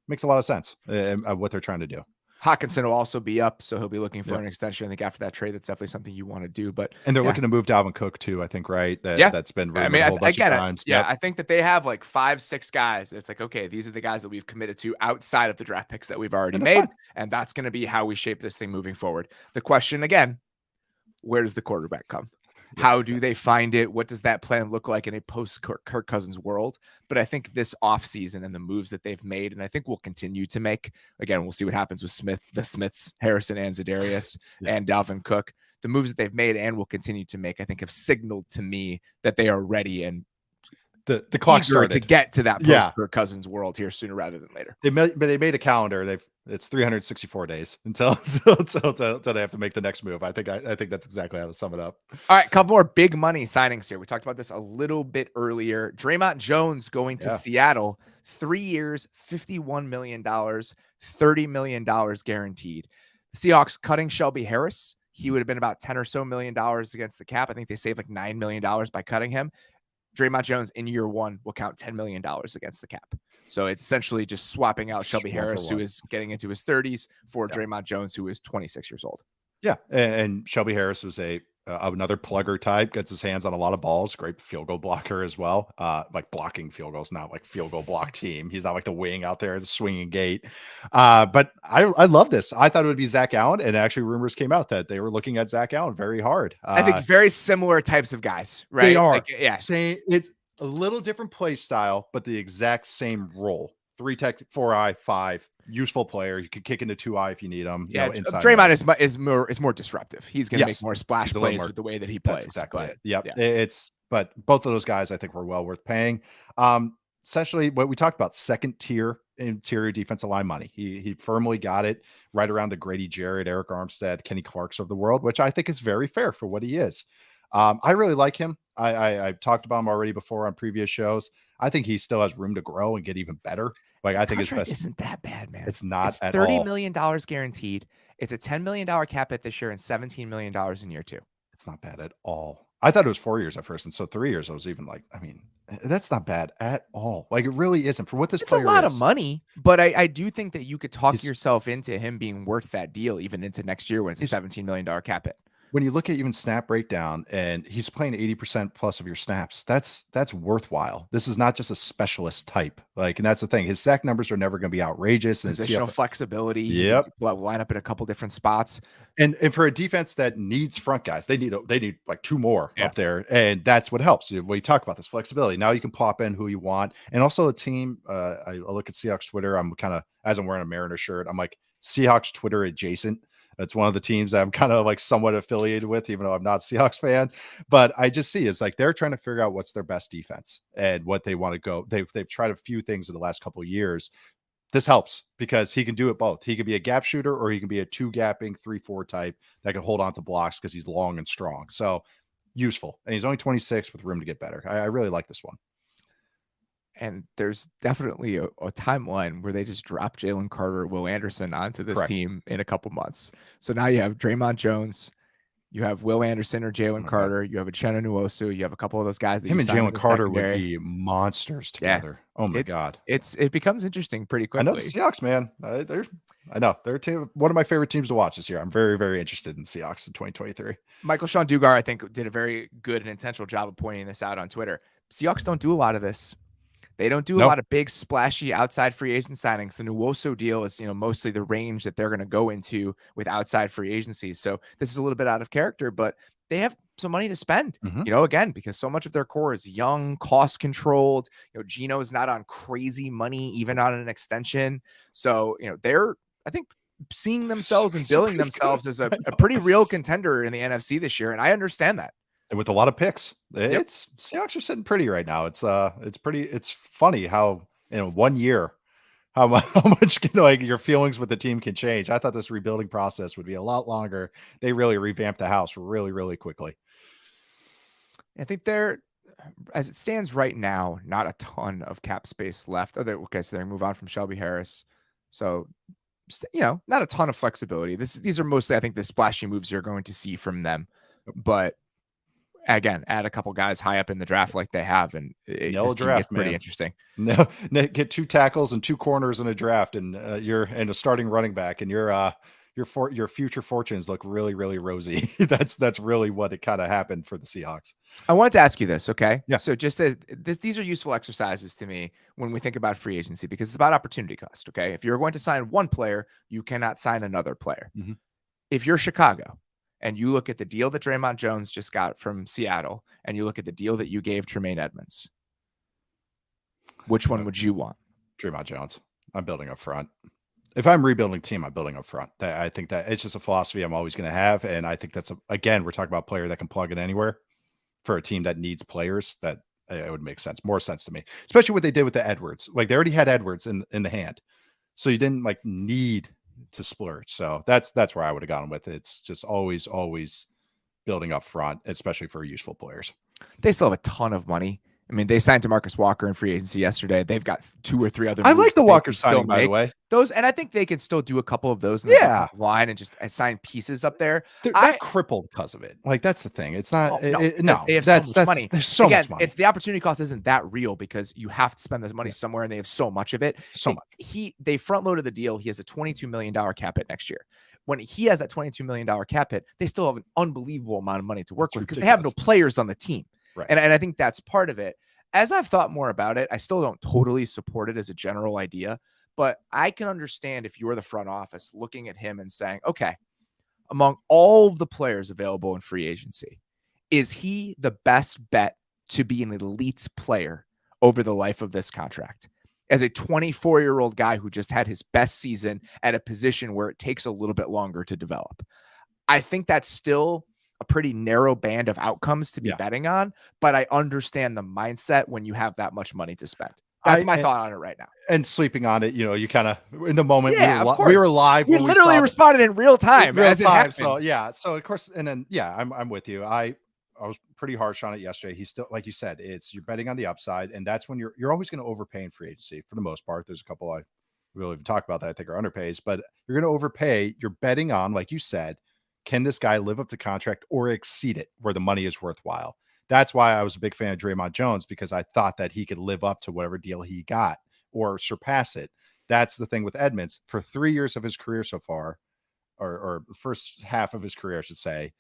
Makes a lot of sense what they're trying to do. Hawkinson will also be up, so he'll be looking for an extension. I think after that trade, that's definitely something you want to do. And they're looking to move Dalvin Cook too, I think, right? That's been rumored a whole bunch of times. I think that they have like 5-6 guys. It's like, okay, these are the guys that we've committed to outside of the draft picks that we've already made, and that's going to be how we shape this thing moving forward. The question again, where does the quarterback come? How do they find it? What does that plan look like in a post Kirk Cousins world? But I think this offseason and the moves that they've made, and I think we'll continue to make, again, we'll see what happens with the Smiths, Harrison and Zadarius and Dalvin Cook. The moves that they've made and will continue to make, I think, have signaled to me that they are ready and the clock started to get to that post Kirk Cousins world here sooner rather than later. They made a calendar. It's 364 days until they have to make the next move. I think that's exactly how to sum it up. All right, a couple more big money signings here. We talked about this a little bit earlier. Draymond Jones going to Seattle, 3 years, $51 million, $30 million guaranteed. The Seahawks cutting Shelby Harris. He would have been about $10 or so million against the cap. I think they saved like $9 million by cutting him. Draymond Jones in year one will count $10 million against the cap. So it's essentially just swapping out Shelby Harris, who is getting into his 30s, for Draymond Jones, who is 26 years old. Yeah, and Shelby Harris was another plugger type, gets his hands on a lot of balls, great field goal blocker as well. Like blocking field goals, not like field goal block team. He's not like the wing out there, the swinging gate. But I love this. I thought it would be Zach Allen, and actually rumors came out that they were looking at Zach Allen very hard. I think very similar types of guys, right? They are. Like, yeah. Saying it's a little different play style, but the exact same role. 3 tech, 4-eye, 5. Useful player. You could kick into 2-eye if you need him. Yeah, Draymond is more disruptive. He's going to make more splash plays with the way that he plays. That's exactly it. Yep. Yeah. But both of those guys I think were well worth paying. Essentially what we talked about, second tier interior defensive line money. He firmly got it right around the Grady Jarrett, Eric Armstead, Kenny Clarks of the world, which I think is very fair for what he is. I really like him. I've talked about him already before on previous shows. I think he still has room to grow and get even better. Like, I think his best isn't that bad, man. It's not at $30 all. million guaranteed. It's a $10 million cap hit this year and $17 million in year 2. It's not bad at all. I thought it was 4 years at first, and so 3 years I was even like, I mean, that's not bad at all. Like, it really isn't for what this player is. It's a lot of money, but I do think that you could talk yourself into him being worth that deal even into next year when it's a $17 million cap hit. When you look at even snap breakdown and he's playing 80% plus of your snaps, that's worthwhile. This is not just a specialist type. Like, and that's the thing. His sack numbers are never going to be outrageous. And positional flexibility. Yep. Line up in a couple different spots. And for a defense that needs front guys, they need like 2 more up there. And that's what helps. When you talk about this flexibility, now you can pop in who you want. And also a team, I look at Seahawks Twitter. I'm kind of, as I'm wearing a Mariner shirt, I'm like Seahawks Twitter adjacent. It's one of the teams I'm kind of like somewhat affiliated with, even though I'm not a Seahawks fan. But I just see it's like they're trying to figure out what's their best defense and what they want to go. They've tried a few things in the last couple of years. This helps because he can do it both. He can be a gap shooter or he can be a 2-gapping 3-4 type that can hold on to blocks because he's long and strong. So useful. And he's only 26 with room to get better. I really like this one. And there's definitely a timeline where they just drop Jalen Carter, Will Anderson onto this team in a couple months. So now you have Draymond Jones, you have Will Anderson or Jalen Carter, you have Uchenna Nwosu, you have a couple of those guys that him and Jalen Carter would be monsters together. Yeah. Oh my God. It becomes interesting pretty quickly. I know the Seahawks, man. I know they're one of my favorite teams to watch this year. I'm very, very interested in Seahawks in 2023. Michael Sean Dugar, I think, did a very good and intentional job of pointing this out on Twitter. Seahawks don't do a lot of this. They don't do a lot of big, splashy outside free agent signings. The Nwosu deal is, mostly the range that they're going to go into with outside free agency. So this is a little bit out of character, but they have some money to spend, again, because so much of their core is young, cost controlled. Gino is not on crazy money, even on an extension. So, they're, I think, seeing themselves and billing themselves as a pretty real contender in the NFC this year. And I understand that. And with a lot of picks, Seahawks are sitting pretty right now. It's funny how in 1 year, how much your feelings with the team can change. I thought this rebuilding process would be a lot longer. They really revamped the house really, really quickly. I think as it stands right now, not a ton of cap space left. So they move on from Shelby Harris. So, not a ton of flexibility. These are mostly, I think, the splashy moves you're going to see from them. But again, add a couple guys high up in the draft like they have, and this draft gets pretty interesting. No, get 2 tackles and 2 corners in a draft, and you're a starting running back, and your future fortunes look really, really rosy. That's really what it kind of happened for the Seahawks. I wanted to ask you this, okay? Yeah. So these are useful exercises to me when we think about free agency because it's about opportunity cost. Okay, if you're going to sign one player, you cannot sign another player. Mm-hmm. If you're Chicago, and you look at the deal that Draymond Jones just got from Seattle, and you look at the deal that you gave Tremaine Edmonds, which one would you want? Draymond Jones. I'm building up front. If I'm rebuilding team, I'm building up front. I think that it's just a philosophy I'm always going to have. And I think that's, again, we're talking about a player that can plug in anywhere for a team that needs players. That it would make more sense to me, especially what they did with the Edwards. Like, they already had Edwards in the hand. So you didn't need to splurge. So that's where I would have gone with it. It's just always building up front, especially for useful players. They still have a ton of money. I mean, they signed DeMarcus Walker in free agency yesterday. They've got 2 or 3 other I moves like the that they Walker can still signing, by the make. way. Those, and I think they can still do a couple of those in the Yeah. defensive line and just assign pieces up there. They're not crippled because of it. Like, that's the thing. It's not. No, they have so much money. There's so much money. It's the opportunity cost isn't that real because you have to spend this money somewhere, and they have so much of it. So much. They front loaded the deal. He has a $22 million cap hit next year. When he has that $22 million cap hit, they still have an unbelievable amount of money to work with because they have no players on the team. Right. And I think that's part of it. As I've thought more about it, I still don't totally support it as a general idea, but I can understand if you're the front office looking at him and saying, okay, among all of the players available in free agency, is he the best bet to be an elite player over the life of this contract? As a 24-year-old guy who just had his best season at a position where it takes a little bit longer to develop. I think that's still a pretty narrow band of outcomes to be betting on, but I understand the mindset when you have that much money to spend. That's my thought on it right now. And sleeping on it, you kind of in the moment. Yeah, we were live. We literally responded in real time. So yeah. So of course, and then I'm with you. I was pretty harsh on it yesterday. He's still, like you said, you're betting on the upside, and that's when you're always going to overpay in free agency for the most part. There's a couple we'll even talk about that I think are underpays, but you're going to overpay. You're betting on, like you said, can this guy live up to contract or exceed it where the money is worthwhile? That's why I was a big fan of Draymond Jones, because I thought that he could live up to whatever deal he got or surpass it. That's the thing with Edmonds. For 3 years of his career so far, or the first half of his career, I should say,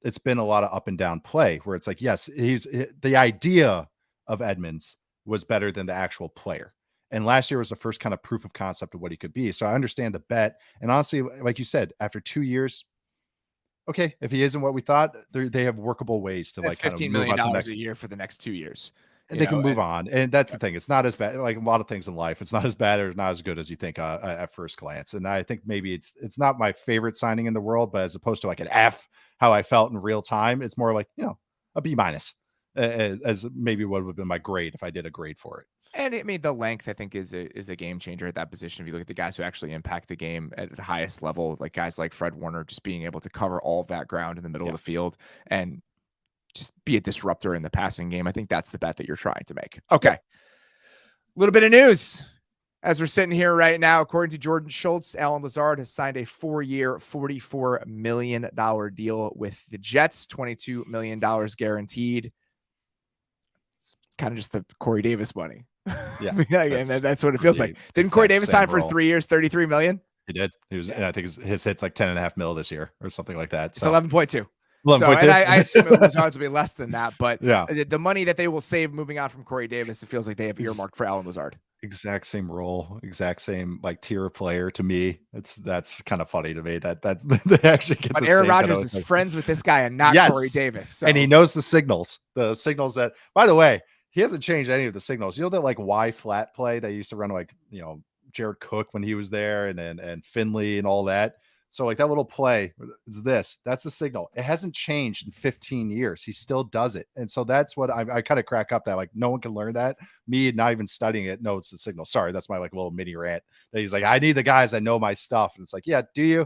it's been a lot of up and down play where it's like, yes, the idea of Edmonds was better than the actual player. And last year was the first kind of proof of concept of what he could be. So I understand the bet. And honestly, like you said, after 2 years, okay, if he isn't what we thought, they have workable ways to like $15 million a year for the next 2 years. And they can move on. And that's the thing. It's not as bad. Like a lot of things in life, it's not as bad or not as good as you think at first glance. And I think maybe it's not my favorite signing in the world, but as opposed to like an F, how I felt in real time, it's more like, a B minus as maybe what would have been my grade if I did a grade for it. And I mean, the length, I think, is a game changer at that position. If you look at the guys who actually impact the game at the highest level, like guys like Fred Warner, just being able to cover all of that ground in the middle of the field and just be a disruptor in the passing game. I think that's the bet that you're trying to make. Okay. A little bit of news. As we're sitting here right now, according to Jordan Schultz, Allen Lazard has signed a 4-year, $44 million deal with the Jets, $22 million guaranteed. It's kind of just the Corey Davis money. Yeah, and that's what it feels like. Didn't Corey Davis sign for 3 years, $33 million? He did. He was, and I think his hit's like 10.5 mil this year or something like that. It's 11.2. So, and I assume it was hard to be less than that, but yeah, the money that they will save moving on from Corey Davis, it feels like they have earmarked for Allen Lazard. Exact same role, exact same like tier of player to me. That's kind of funny to me that they actually get. But Aaron Rodgers is friends with this guy and not Corey Davis, so. And he knows the signals that. By the way, he hasn't changed any of the signals. You know that like Y flat play they used to run, like Jared Cook when he was there, and Finley and all that. So like that little play is that's the signal. It hasn't changed in 15 years. He still does it. And so that's what I kind of crack up that like no one can learn that. Me not even studying it. No, it's the signal. Sorry. That's my like little mini rant that he's like, I need the guys that know my stuff. And it's like, yeah, do you?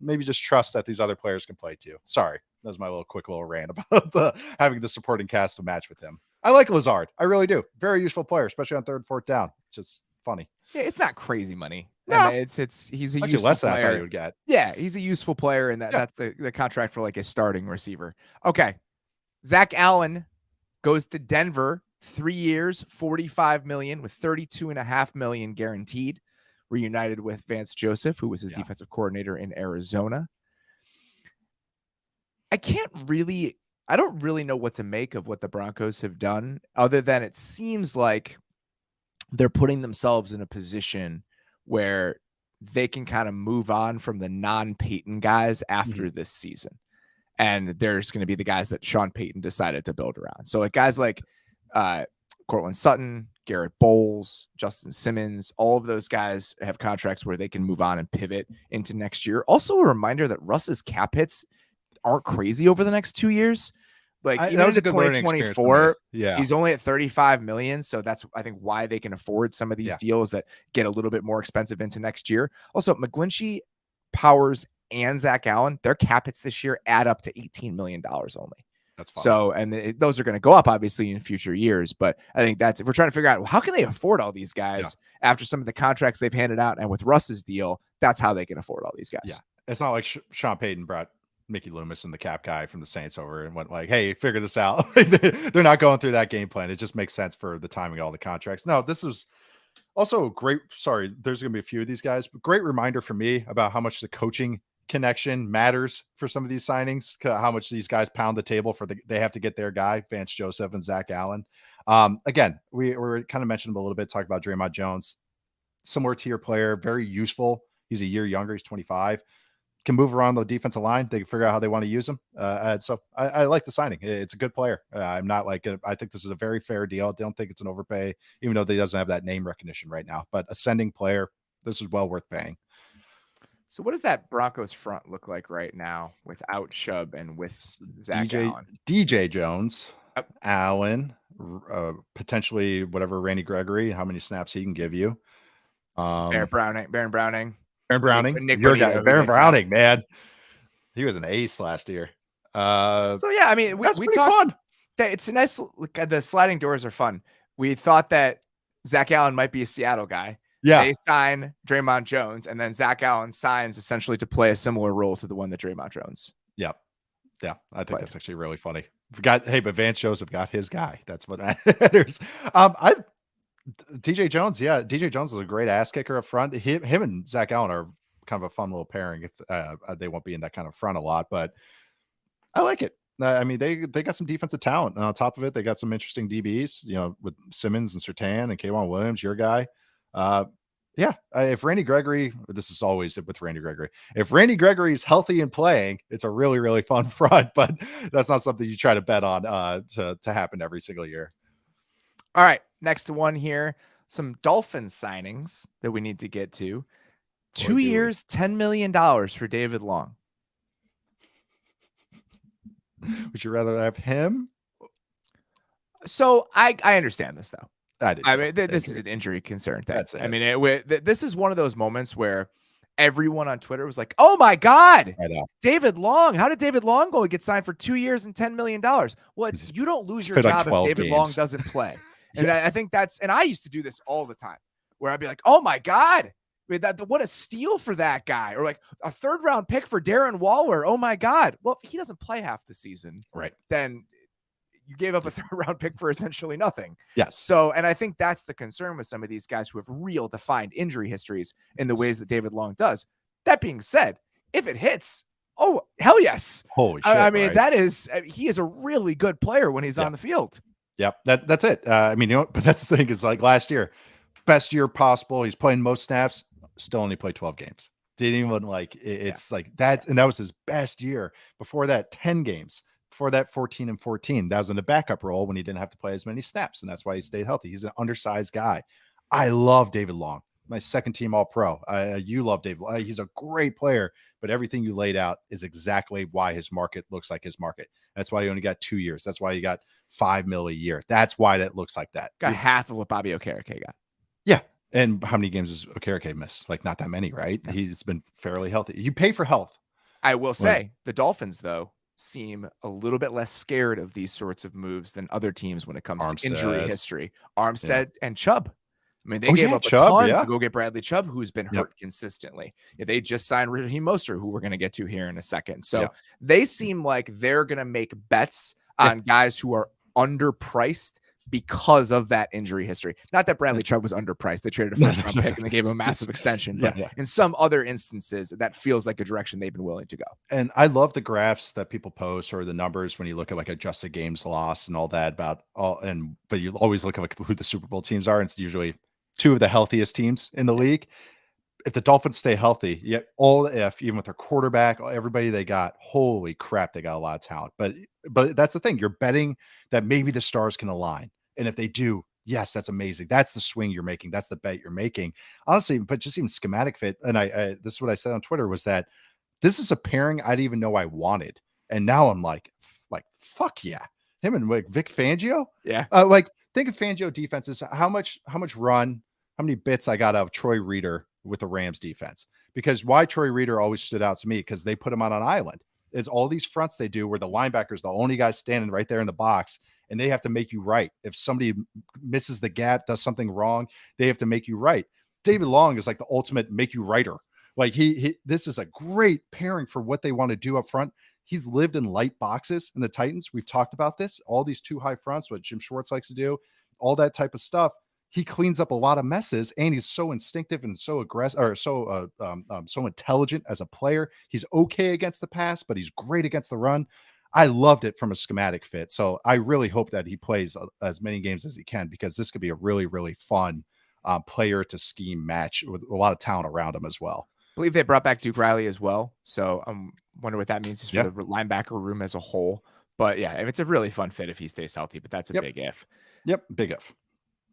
Maybe just trust that these other players can play too. Sorry. That was my quick little rant about having the supporting cast to match with him. I like Lazard. I really do. Very useful player, especially on 3rd and 4th down. It's just funny. Yeah, it's not crazy money. No, I mean, he's a useful less player. Than I thought he would get. Yeah, he's a useful player, and that's the contract for like a starting receiver. Okay, Zach Allen goes to Denver, 3 years, $45 million with $32.5 million guaranteed. Reunited with Vance Joseph, who was his defensive coordinator in Arizona. I don't really know what to make of what the Broncos have done, other than it seems like they're putting themselves in a position where they can kind of move on from the non-Peyton guys after this season. And there's going to be the guys that Sean Payton decided to build around. So like guys like Cortland Sutton, Garrett Bowles, Justin Simmons, all of those guys have contracts where they can move on and pivot into next year. Also a reminder that Russ's cap hits aren't crazy over the next 2 years. Like even into 2024, he's only at $35 million. So that's, I think, why they can afford some of these deals that get a little bit more expensive into next year. Also, McGlinchey, Powers, and Zach Allen, their cap hits this year add up to $18 million only. That's fun. So, and those are going to go up obviously in future years. But I think that's, if we're trying to figure out, well, how can they afford all these guys after some of the contracts they've handed out, and with Russ's deal, that's how they can afford all these guys. Yeah. It's not like Sean Payton brought Mickey Loomis and the cap guy from the Saints over and went like, hey, figure this out. They're not going through that game plan. It just makes sense for the timing of all the contracts. No, this is also great. Sorry, there's going to be a few of these guys, but great reminder for me about how much the coaching connection matters for some of these signings, how much these guys pound the table they have to get their guy, Vance Joseph and Zach Allen. Again, we're kind of mentioned a little bit, talk about Draymond Jones, similar tier player, very useful. He's a year younger. He's 25. Can move around the defensive line. They can figure out how they want to use him. So I like the signing. It's a good player. I'm not like, I think this is a very fair deal. I don't think it's an overpay, even though he doesn't have that name recognition right now, but ascending player, this is well worth paying. So what does that Broncos front look like right now without Chubb and with Zach Allen? DJ Jones, Allen, potentially whatever Randy Gregory, how many snaps he can give you. Baron Browning. Nick your guy, Baron Browning, man. He was an ace last year. So yeah, I mean, we talked fun. That it's a nice, the sliding doors are fun. We thought that Zach Allen might be a Seattle guy. Yeah. They sign Draymond Jones, and then Zach Allen signs essentially to play a similar role to the one that Draymond Jones. Yep. Yeah. I think that's actually really funny. But Vance Joseph got his guy. That's what matters. DJ Jones, DJ Jones is a great ass kicker up front. Him and Zach Allen are kind of a fun little pairing. If they won't be in that kind of front a lot, but I like it. I mean, they got some defensive talent, and on top of it, they got some interesting DBs. With Simmons and Surtain and K'Wan Williams, your guy. If Randy Gregory, this is always with Randy Gregory. If Randy Gregory is healthy and playing, it's a really, really fun front. But that's not something you try to bet on to happen every single year. All right, next one here, some Dolphins signings that we need to get to. 2 years, $10 million for David Long. Would you rather have him? So I understand this though. I mean, this is an injury concern thing. That's it. I mean, this is one of those moments where everyone on Twitter was like, "Oh my God, David Long! How did David Long go and get signed for 2 years and $10 million?" Well, you don't lose your job if David Long doesn't play. And I think and I used to do this all the time, where I'd be like, "Oh my God, what a steal for that guy," or like a 3rd round pick for Darren Waller. Oh my God. Well, if he doesn't play half the season, right? Then you gave up a 3rd round pick for essentially nothing. Yes. So, and I think that's the concern with some of these guys who have real defined injury histories in the ways that David Long does. That being said, if it hits, oh, hell yes. Holy shit. I mean, he is a really good player when he's on the field. Yep. That's it. I mean, but that's the thing is like last year, best year possible. He's playing most snaps, still only played 12 games. Didn't even it's like that. And that was his best year. Before that, 10 games. Before that, 14 and 14. That was in the backup role when he didn't have to play as many snaps. And that's why he stayed healthy. He's an undersized guy. I love David Long, my 2nd team all pro. You love David Long. He's a great player, but everything you laid out is exactly why his market looks like his market. That's why he only got 2 years. That's why he got $5 million a year. That's why that looks like that. Got half of what Bobby Okereke got. Yeah. And how many games has Okereke missed? Like not that many, right? Yeah. He's been fairly healthy. You pay for health. I will say the Dolphins, though, seem a little bit less scared of these sorts of moves than other teams when it comes to injury history. Armstead and Chubb. I mean, they gave up a ton to go get Bradley Chubb, who's been hurt consistently. They just signed Raheem Mostert, who we're going to get to here in a second. So they seem like they're going to make bets on guys who are underpriced because of that injury history. Not that Bradley Chubb was underpriced. They traded a 1st round pick and they gave him a massive extension. But in some other instances, that feels like a direction they've been willing to go. And I love the graphs that people post or the numbers when you look at like adjusted games lost and all that but you always look at like who the Super Bowl teams are. And it's usually 2 of the healthiest teams in the league. If the Dolphins stay healthy, even with their quarterback, everybody they got, holy crap, they got a lot of talent. But that's the thing. You're betting that maybe the stars can align. And if they do, yes, that's amazing. That's the swing you're making. That's the bet you're making. Honestly, but just even schematic fit. And this is what I said on Twitter was that this is a pairing I didn't even know I wanted. And now I'm like, fuck yeah. Him and like Vic Fangio. Yeah. Think of Fangio defenses, how much run, how many bits I got out of Troy Reader with the Rams defense. Because why Troy Reader always stood out to me because they put him on an island. is all these fronts they do where the linebacker's the only guy standing right there in the box, and they have to make you right. If somebody misses the gap, does something wrong, they have to make you right. David Long is like the ultimate make you righter. Like this is a great pairing for what they want to do up front. He's lived in light boxes in the Titans. We've talked about this, all these two high fronts, what Jim Schwartz likes to do, all that type of stuff. He cleans up a lot of messes, and he's so instinctive and so aggressive, or so intelligent as a player. He's okay against the pass, but he's great against the run. I loved it from a schematic fit. So I really hope that he plays as many games as he can, because this could be a really, really fun player to scheme match with a lot of talent around him as well. I believe they brought back Duke Riley as well. So I'm wondering what that means just for the linebacker room as a whole. But yeah, it's a really fun fit if he stays healthy, but that's a big if. Yep, big if.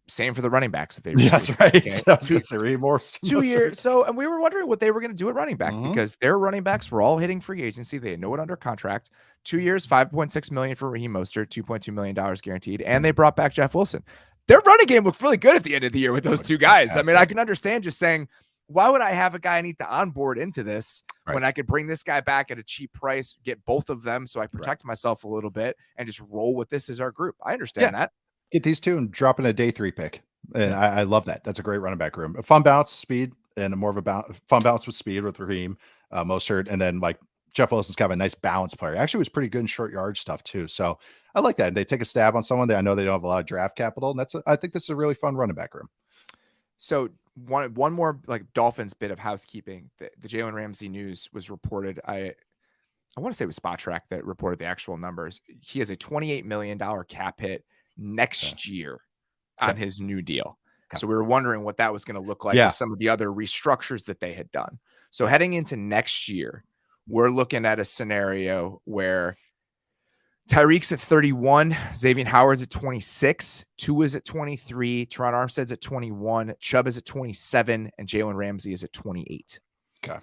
Same for the running backs that they That's right. Okay. I was gonna say more 2 years. So, and we were wondering what they were going to do at running back because their running backs were all hitting free agency. They had no one under contract. 2 years, $5.6 million for Raheem Mostert, $2.2 million guaranteed, and they brought back Jeff Wilson. Their running game looked really good at the end of the year with those two guys. Fantastic. I mean, I can understand just saying, why would I have a guy I need to onboard into this when I could bring this guy back at a cheap price, get both of them so I protect myself a little bit and just roll with this as our group? I understand that. Get these two and drop in a day 3 pick. And I love that. That's a great running back room. A fun balance, speed, and more of a fun balance with speed with Raheem Mostert. And then like Jeff Wilson's kind of a nice balance player. Actually was pretty good in short yard stuff too. So I like that. And they take a stab on someone. I know they don't have a lot of draft capital. And I think this is a really fun running back room. So one more like Dolphins bit of housekeeping. The Jalen Ramsey news was reported. I want to say it was Spot Track that reported the actual numbers. He has a $28 million cap hit next year on his new deal. So we were wondering what that was going to look like with some of the other restructures that they had done. So heading into next year, we're looking at a scenario where Tyreek's at 31, Xavier Howard's at 26, Tua is at 23, Teron Armstead's at 21, Chubb is at 27, and Jalen Ramsey is at 28. Okay.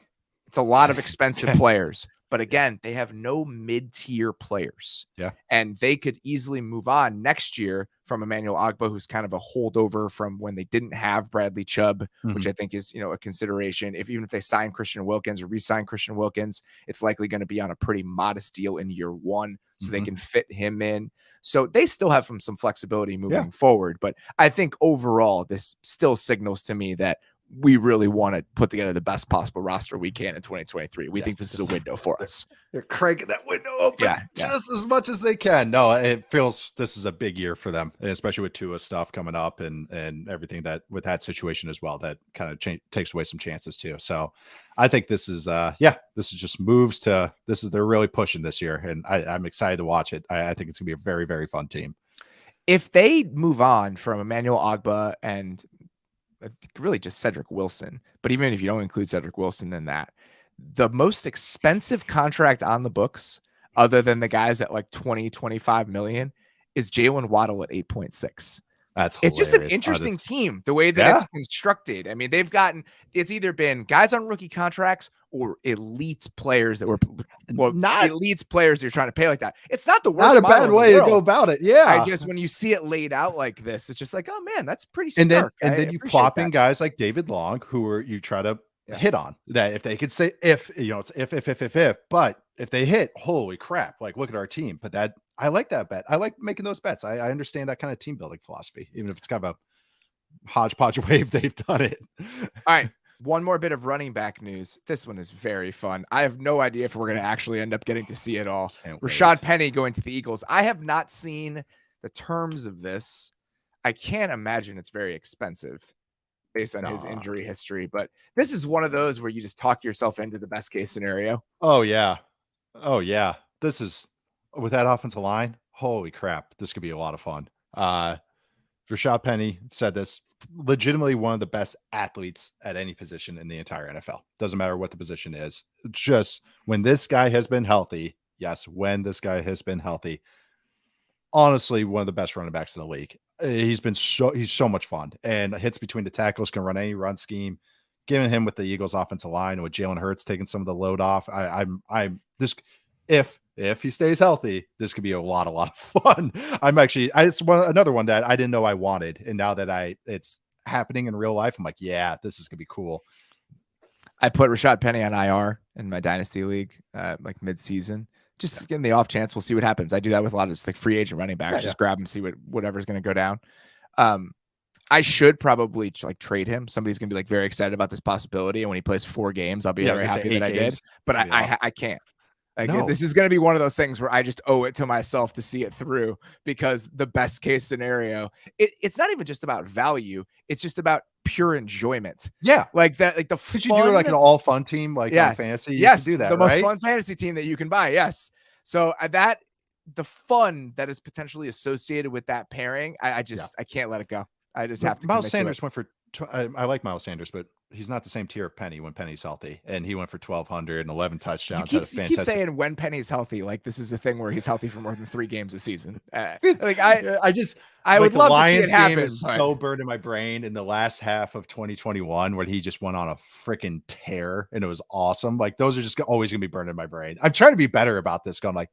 It's a lot of expensive players. But again, they have no mid-tier players. Yeah. And they could easily move on next year from Emmanuel Ogbah, who's kind of a holdover from when they didn't have Bradley Chubb, which I think is, a consideration. Even if they sign Christian Wilkins or re-sign Christian Wilkins, it's likely going to be on a pretty modest deal in year 1 so they can fit him in. So they still have some flexibility moving forward. But I think overall, this still signals to me that we really want to put together the best possible roster we can in 2023. We think this is a window for us. They're cranking that window open just as much as they can. No, it feels this is a big year for them, especially with Tua stuff coming up and everything that with that situation as well, that kind of takes away some chances too. So I think this is this is just moves to they're really pushing this year, and I'm excited to watch it. I think it's gonna be a very, very fun team. If they move on from Emmanuel Ogbah and really just Cedric Wilson, but even if you don't include Cedric Wilson in that, the most expensive contract on the books, other than the guys at like 20, 25 million, is Jalen Waddle at 8.6. That's hilarious. It's just an interesting team, the way that it's constructed. I mean, it's either been guys on rookie contracts or elite players that were not elite players you're trying to pay like that. It's not the worst. Not a bad way to go about it. Yeah. When you see it laid out like this, it's just like, oh man, that's pretty stark. And then you plop in guys like David Long, who you try to hit on that. If they could say, it's if, but if they hit, holy crap, like look at our team. But I like that bet. I like making those bets. I understand that kind of team building philosophy, even if it's kind of a hodgepodge way they've done it. All right. One more bit of running back news. This one is very fun. I have no idea if we're going to actually end up getting to see it all. Rashad Penny going to the Eagles. I have not seen the terms of this. I can't imagine it's very expensive based on his injury history, but this is one of those where you just talk yourself into the best case scenario. Oh yeah. This is with that offensive line. Holy crap. This could be a lot of fun. Rashad Penny said this, legitimately one of the best athletes at any position in the entire NFL. Doesn't matter what the position is. Just when this guy has been healthy. Yes. When this guy has been healthy, honestly, one of the best running backs in the league. He's so much fun and hits between the tackles, can run any run scheme. Giving him with the Eagles offensive line with Jalen Hurts taking some of the load off. If he stays healthy, this could be a lot of fun. It's another one that I didn't know I wanted. And now that it's happening in real life, I'm like, yeah, this is gonna be cool. I put Rashad Penny on IR in my dynasty league, like mid-season. Just getting the off chance, we'll see what happens. I do that with a lot of just like free agent running backs. Just grab them, see whatever's going to go down. I should probably like trade him. Somebody's going to be like very excited about this possibility, and when he plays 4 games, I'll be very happy that I did. But I can't. Like this is going to be one of those things where I just owe it to myself to see it through, because the best case scenario, it's not even just about value. It's just about pure enjoyment. Yeah. Like that, like the fun. Could you do like an all fun team, like on fantasy? You Yes. do that, the most fun fantasy team that you can buy. Yes. So the fun that is potentially associated with that pairing, I can't let it go. I just have to. Miles Sanders went for, I like Miles Sanders, but he's not the same tier of Penny when Penny's healthy, and he went for 1,200 and 11 touchdowns. You keep saying when Penny's healthy, like this is a thing where he's healthy for more than 3 games a season. I would love to see it happen. Game is so burned in my brain in the last half of 2021 where he just went on a freaking tear, and it was awesome. Like those are just always gonna be burned in my brain. I'm trying to be better about this, going like,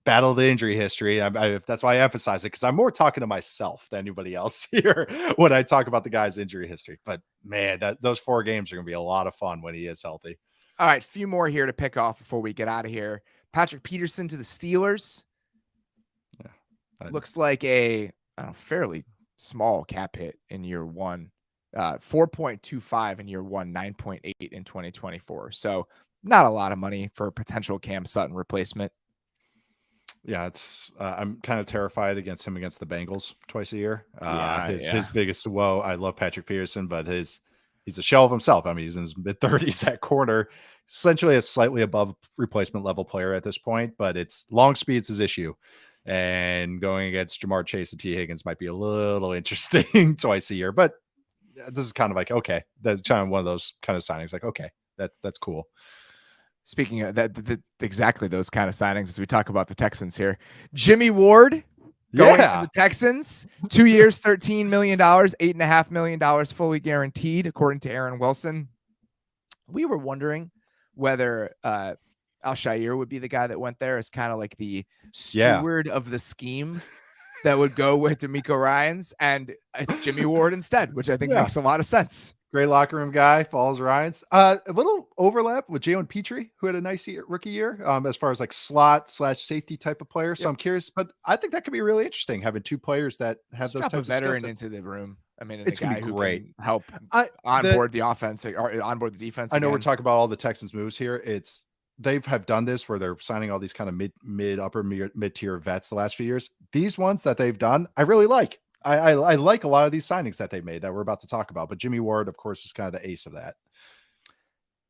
battle the injury history. That's why I emphasize it, because I'm more talking to myself than anybody else here when I talk about the guy's injury history. But man, those 4 games are going to be a lot of fun when he is healthy. All right, few more here to pick off before we get out of here. Patrick Peterson to the Steelers. Looks like a fairly small cap hit in year 1. 4.25 in year 1, 9.8 in 2024. So not a lot of money for a potential Cam Sutton replacement. Yeah, it's I'm kind of terrified against him against the Bengals twice a year. His biggest woe. I love Patrick Peterson, but he's a shell of himself. I mean, he's in his mid-30s at corner, essentially a slightly above replacement level player at this point, but it's long speed's his issue. And going against Jamar Chase and T. Higgins might be a little interesting twice a year. But this is kind of like, okay, that's kind of one of those kind of signings. Like, okay, that's cool. Speaking of that, exactly those kind of signings as we talk about the Texans here. Jimmy Ward going to the Texans, 2 years, $13 million, $8.5 million fully guaranteed, according to Aaron Wilson. We were wondering whether Al-Shaair would be the guy that went there as kind of like the steward of the scheme that would go with DeMeco Ryans, and it's Jimmy Ward instead, which I think makes a lot of sense. Great locker room guy, follows Ryans. A little overlap with Jalen Petrie, who had a nice rookie year, as far as like slot/safety type of player. So I'm curious, but I think that could be really interesting, having 2 players that have those types of veteran into the room. I mean, it's going to be great. Help onboard the offense or onboard the defense. I know we're talking about all the Texans moves here. They have done this where they're signing all these kind of mid-tier vets the last few years. These ones that they've done, I really like. I like a lot of these signings that they made that we're about to talk about, but Jimmy Ward, of course, is kind of the ace of that.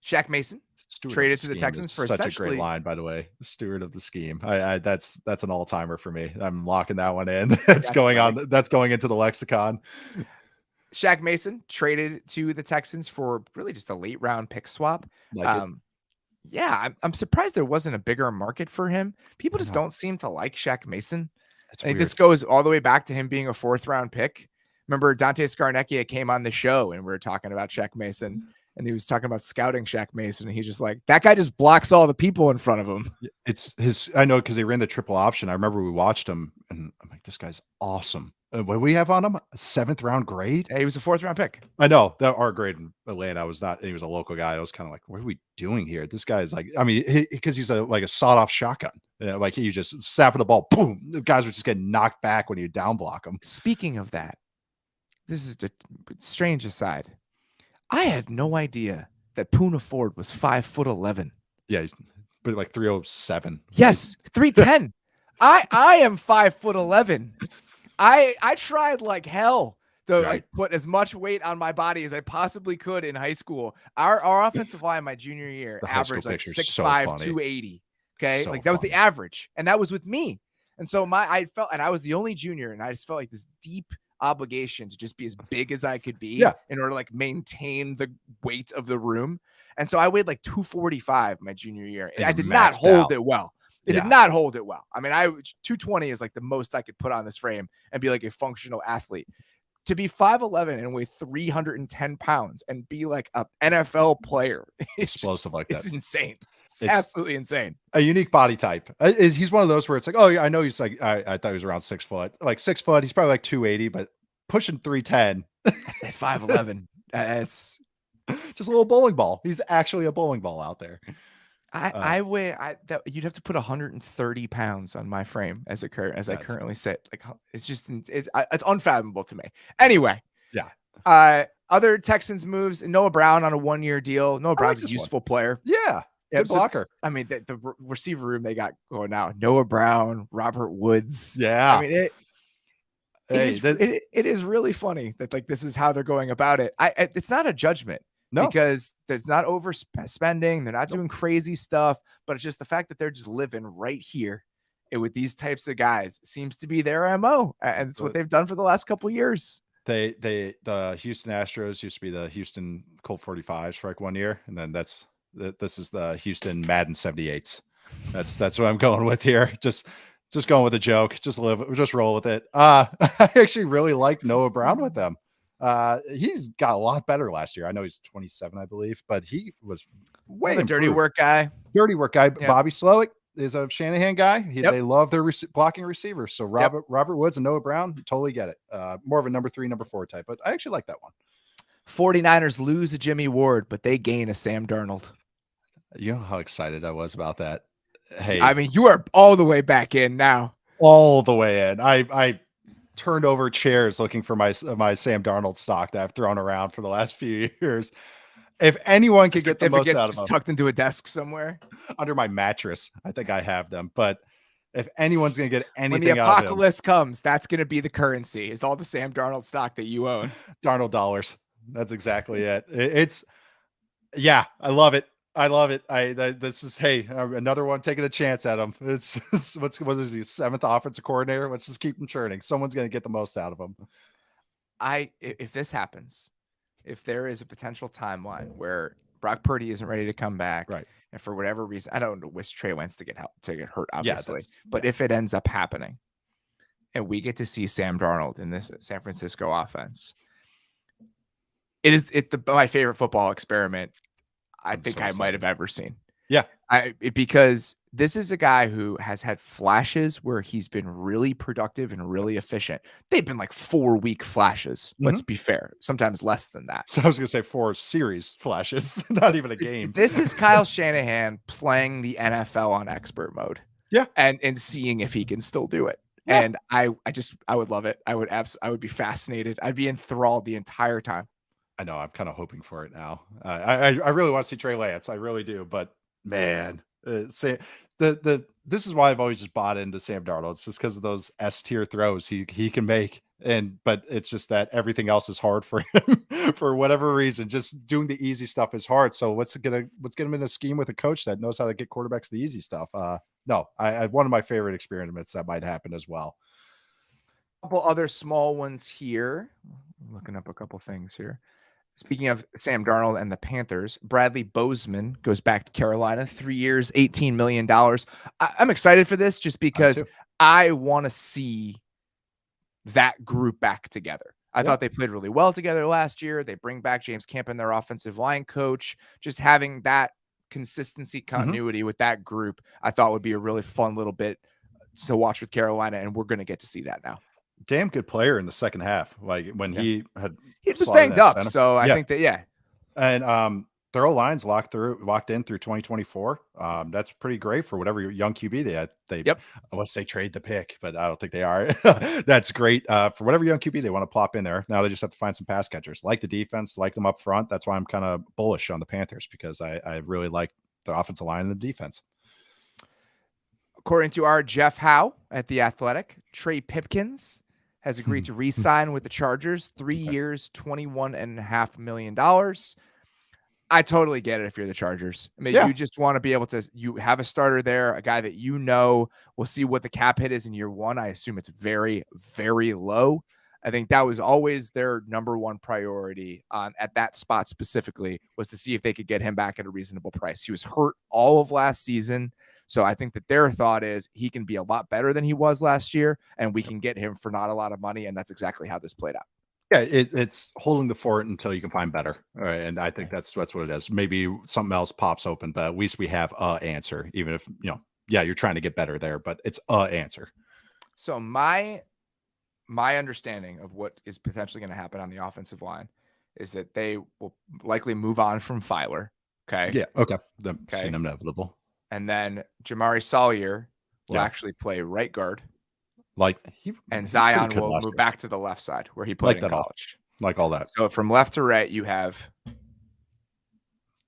Shaq Mason traded to the Texans for such a great line, by the way. Steward of the scheme. That's an all-timer for me. I'm locking that one in. That's going into the lexicon. Shaq Mason traded to the Texans for really just a late round pick swap. Yeah, I'm surprised there wasn't a bigger market for him. People just don't seem to like Shaq Mason. I think this goes all the way back to him being a 4th round pick. Remember, Dante Scarnecchia came on the show and we were talking about Shaq Mason, and he was talking about scouting Shaq Mason. And he's just like, that guy just blocks all the people in front of him. I know, because they ran the triple option. I remember we watched him and I'm like, this guy's awesome. What do we have on him? A 7th round grade? Yeah, he was a 4th round pick. I know that our grade in Atlanta he was a local guy. I was kind of like, what are we doing here? This guy is like, I mean, because he's like a sawed off shotgun. Like you just snapping the ball, boom. The guys were just getting knocked back when you down block them. Speaking of that, this is a strange aside. I had no idea that Poona Ford was 5'11". Yeah, he's like 307. Yes, 310. I am 5'11". I tried like hell to like put as much weight on my body as I possibly could in high school. Our offensive line my junior year averaged like 6'5", 280. Okay, so like that was the average, and that was with me. And so I felt, and I was the only junior, and I just felt like this deep obligation to just be as big as I could be in order to like maintain the weight of the room. And so I weighed like 245 my junior year, and I did not hold it well. It did not hold it well. I mean, 220 is like the most I could put on this frame and be like a functional athlete. To be 5'11" and weigh 310 pounds and be like an NFL player, explosive like that. It's insane. It's absolutely insane. A unique body type. He's one of those where it's like, oh, yeah, I know he's like, I thought he was around 6 foot. Like 6 foot, he's probably like 280, but pushing 310. At 5'11", it's Just a little bowling ball. He's actually a bowling ball out there. I weigh that you'd have to put 130 pounds on my frame as I currently sit. Like it's just it's unfathomable to me. Anyway, yeah. Other Texans moves: Noah Brown on a 1-year deal. Noah Brown's a useful player. Yeah, good blocker. I mean, the receiver room they got going now: Noah Brown, Robert Woods. Yeah, I mean it is really funny that like this is how they're going about it. It's not a judgment. No, because there's not overspending. They're not doing crazy stuff, but it's just the fact that they're just living right here and with these types of guys seems to be their MO. And it's what they've done for the last couple of years. The Houston Astros used to be the Houston Colt 45s for like 1 year. And then this is the Houston Madden 78s. That's what I'm going with here. Just going with a joke. Just roll with it. I actually really like Noah Brown with them. He's got a lot better last year. I know he's 27, I believe, but he was way a dirty work guy. Yep. Bobby Slowick is a Shanahan guy. They love their blocking receivers. So Robert Woods and Noah Brown, totally get it. More of a number 3, number 4 type, but I actually like that one. 49ers lose a Jimmy Ward, but they gain a Sam Darnold. You know how excited I was about that. Hey, I mean, you are all the way back in now. All the way in. I turned over chairs looking for my Sam Darnold stock that I've thrown around for the last few years. If anyone could get the most out of them, tucked into a desk somewhere under my mattress, I think I have them. But if anyone's going to get anything, when the apocalypse comes, that's going to be the currency. Is all the Sam Darnold stock that you own? Darnold dollars. That's exactly it. I love it. This is another one taking a chance at him. It's what is he, 7th offensive coordinator? Let's just keep him churning. Someone's going to get the most out of him. If this happens, if there is a potential timeline where Brock Purdy isn't ready to come back, right, and for whatever reason, I don't wish Trey Wentz to get hurt, obviously, but if it ends up happening, and we get to see Sam Darnold in this San Francisco offense, it is my favorite football experiment I think I might have ever seen. Yeah. Because this is a guy who has had flashes where he's been really productive and really efficient. They've been like 4-week flashes. Let's be fair. Sometimes less than that. So I was going to say 4 series flashes, not even a game. This is Kyle Shanahan playing the NFL on expert mode. Yeah. And seeing if he can still do it. Yeah. And I would love it. I would be fascinated. I'd be enthralled the entire time. I know. I'm kind of hoping for it now. I really want to see Trey Lance. I really do. But man, this is why I've always just bought into Sam Darnold. It's just because of those S-tier throws he can make. But it's just that everything else is hard for him for whatever reason. Just doing the easy stuff is hard. So let's get him in a scheme with a coach that knows how to get quarterbacks the easy stuff. No, I one of my favorite experiments that might happen as well. A couple other small ones here. I'm looking up a couple things here. Speaking of Sam Darnold and the Panthers, Bradley Bozeman goes back to Carolina, 3 years, $18 million. I'm excited for this just because I want to see that group back together. I thought they played really well together last year. They bring back James Campen, their offensive line coach. Just having that consistency, continuity with that group, I thought would be a really fun little bit to watch with Carolina, and we're going to get to see that now. Damn good player in the second half. Like when he was banged up. So I think that, and their O-line's locked in through 2024. That's pretty great for whatever young QB they had. Unless they trade the pick, but I don't think they are. That's great for whatever young QB they want to plop in there. Now they just have to find some pass catchers. Like the defense, like them up front. That's why I'm kind of bullish on the Panthers, because I really like the offensive line and the defense. According to our Jeff Howe at The Athletic, Trey Pipkins has agreed to re-sign with the Chargers, 3 years, $21.5 million. I totally get it if you're the Chargers. I mean, you just want to be able to, you have a starter there, a guy that we'll see what the cap hit is in year one. I assume it's very, very low. I think that was always their number one priority at that spot specifically, was to see if they could get him back at a reasonable price. He was hurt all of last season. So I think that their thought is he can be a lot better than he was last year, and we can get him for not a lot of money. And that's exactly how this played out. Yeah, it's holding the fort until you can find better. All right, and I think that's what it is. Maybe something else pops open, but at least we have an answer, even if, you're trying to get better there, but it's an answer. So my understanding of what is potentially going to happen on the offensive line is that they will likely move on from Filer. Okay. Yeah. Okay. That Okay. seemed inevitable. And then Jamari Salyer will Yeah. actually play right guard. Like And he's Zion pretty good will last move year. back to the left side where he played Like in that all. college. Like all that. So from left to right, you have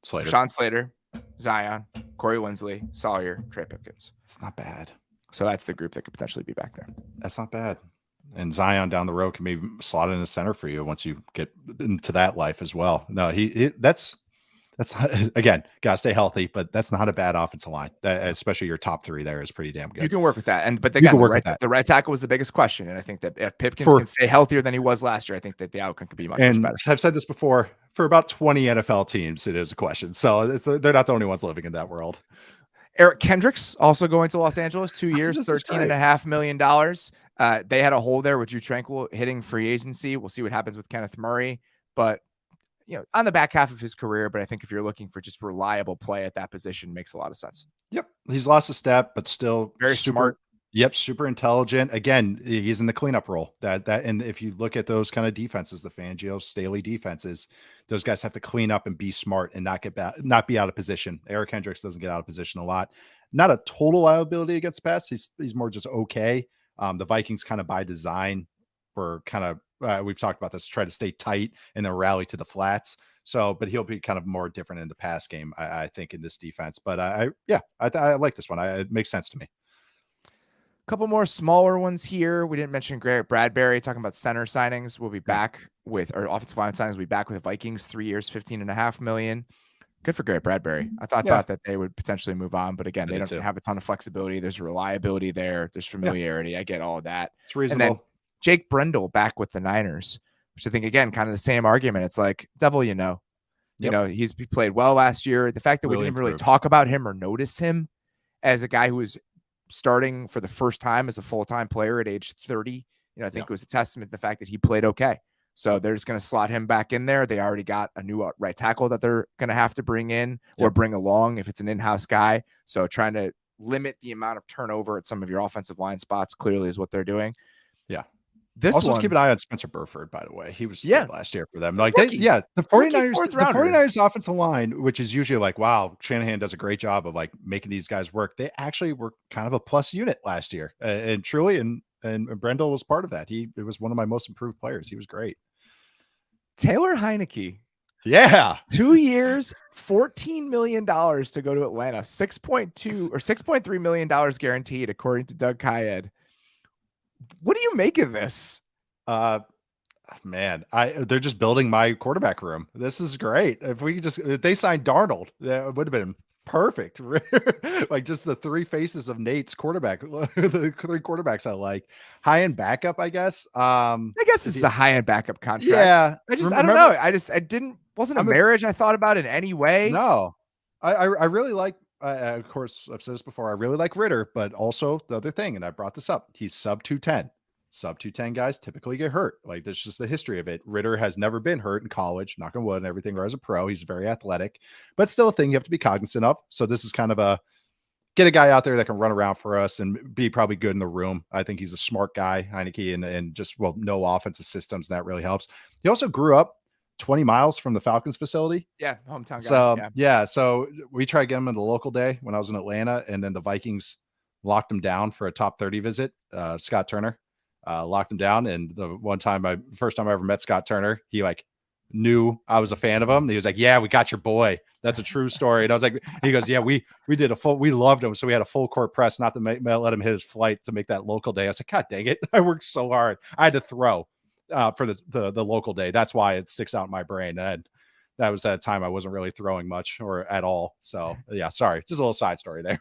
Slater. Sean Slater, Zion, Corey Linsley, Salyer, Trey Pipkins. It's not bad. So that's the group that could potentially be back there. That's not bad. And Zion down the road can maybe slot in the center for you once you get into that life as well. No, that's again, gotta stay healthy, but that's not a bad offensive line. Especially your top three there is pretty damn good. You can work with that. But again, the right tackle was the biggest question. And I think that if Pipkins can stay healthier than he was last year, I think that the outcome could be much better. I've said this before, for about 20 NFL teams, it is a question. So they're not the only ones living in that world. Eric Kendricks also going to Los Angeles, 2 years, $13.5 million. They had a hole there with Drew Tranquil hitting free agency. We'll see what happens with Kenneth Murray, but on the back half of his career. But I think if you're looking for just reliable play at that position, makes a lot of sense. Yep. He's lost a step, but still very smart. Yep. Super intelligent. Again, he's in the cleanup role and if you look at those kind of defenses, the Fangio, Staley defenses, those guys have to clean up and be smart and not be out of position. Eric Hendricks doesn't get out of position a lot. Not a total liability against pass. He's more just okay. The Vikings kind of by design were kind of, we've talked about this, try to stay tight and then rally to the flats. So, but he'll be kind of more different in the pass game, I think, in this defense. But I like this one. It makes sense to me. A couple more smaller ones here. We didn't mention Garrett Bradbury. Talking about center signings, we'll be back with our offensive line signings. We'll be back with the Vikings, 3 years, $15.5 million. Good for Garrett Bradbury. I thought that they would potentially move on, but again, they don't have a ton of flexibility. There's reliability there. There's familiarity. I get all that. It's reasonable. And then Jake Brendel back with the Niners, which I think, again, kind of the same argument. It's like, devil, you know, he played well last year. The fact that we didn't really talk about him or notice him as a guy who was starting for the first time as a full-time player at age 30, I think it was a testament to the fact that he played okay. So they're just going to slot him back in there. They already got a new right tackle that they're going to have to bring in or bring along if it's an in-house guy. So trying to limit the amount of turnover at some of your offensive line spots clearly is what they're doing. Yeah. This also one, keep an eye on Spencer Burford, by the way. He was good last year for them. Like the 49ers offensive line, which is usually like, wow, Shanahan does a great job of like making these guys work. They actually were kind of a plus unit last year. And truly, and Brendel was part of that. It was one of my most improved players. He was great. Taylor Heineke. Yeah. 2 years, $14 million to go to Atlanta. $6.2 or $6.3 million guaranteed, according to Doug Kyed. What do you make of this? Man, they're just building my quarterback room. This is great. If they signed Darnold, that would have been perfect. Like just the three faces of Nate's quarterback, the three quarterbacks I like. High end backup, I guess. I guess this is a high end backup contract. Yeah. I don't know. Wasn't a marriage I thought about in any way. No, I really like, of course, I've said this before. I really like Ritter, but also the other thing, and I brought this up, he's sub 210. Sub 210 guys typically get hurt. Like that's just the history of it. Ritter has never been hurt in college, knock on wood, and everything, or as a pro. He's very athletic, but still a thing you have to be cognizant of. So this is kind of get a guy out there that can run around for us and be probably good in the room. I think he's a smart guy, Heineke, and just, no offensive systems. And that really helps. He also grew up 20 miles from the Falcons facility. Yeah. Hometown guy. So yeah. So we tried to get him in the local day when I was in Atlanta, and then the Vikings locked him down for a top 30 visit. Scott Turner locked him down. And the first time I ever met Scott Turner, he like knew I was a fan of him. He was like, yeah, we got your boy. That's a true story. And I was like, he goes, yeah, we did we loved him. So we had a full court press, not to let him hit his flight to make that local day. I was like, God dang it. I worked so hard. I had to throw for the local day. That's why it sticks out in my brain. And that was at a time I wasn't really throwing much or at all. So yeah, sorry. Just a little side story there.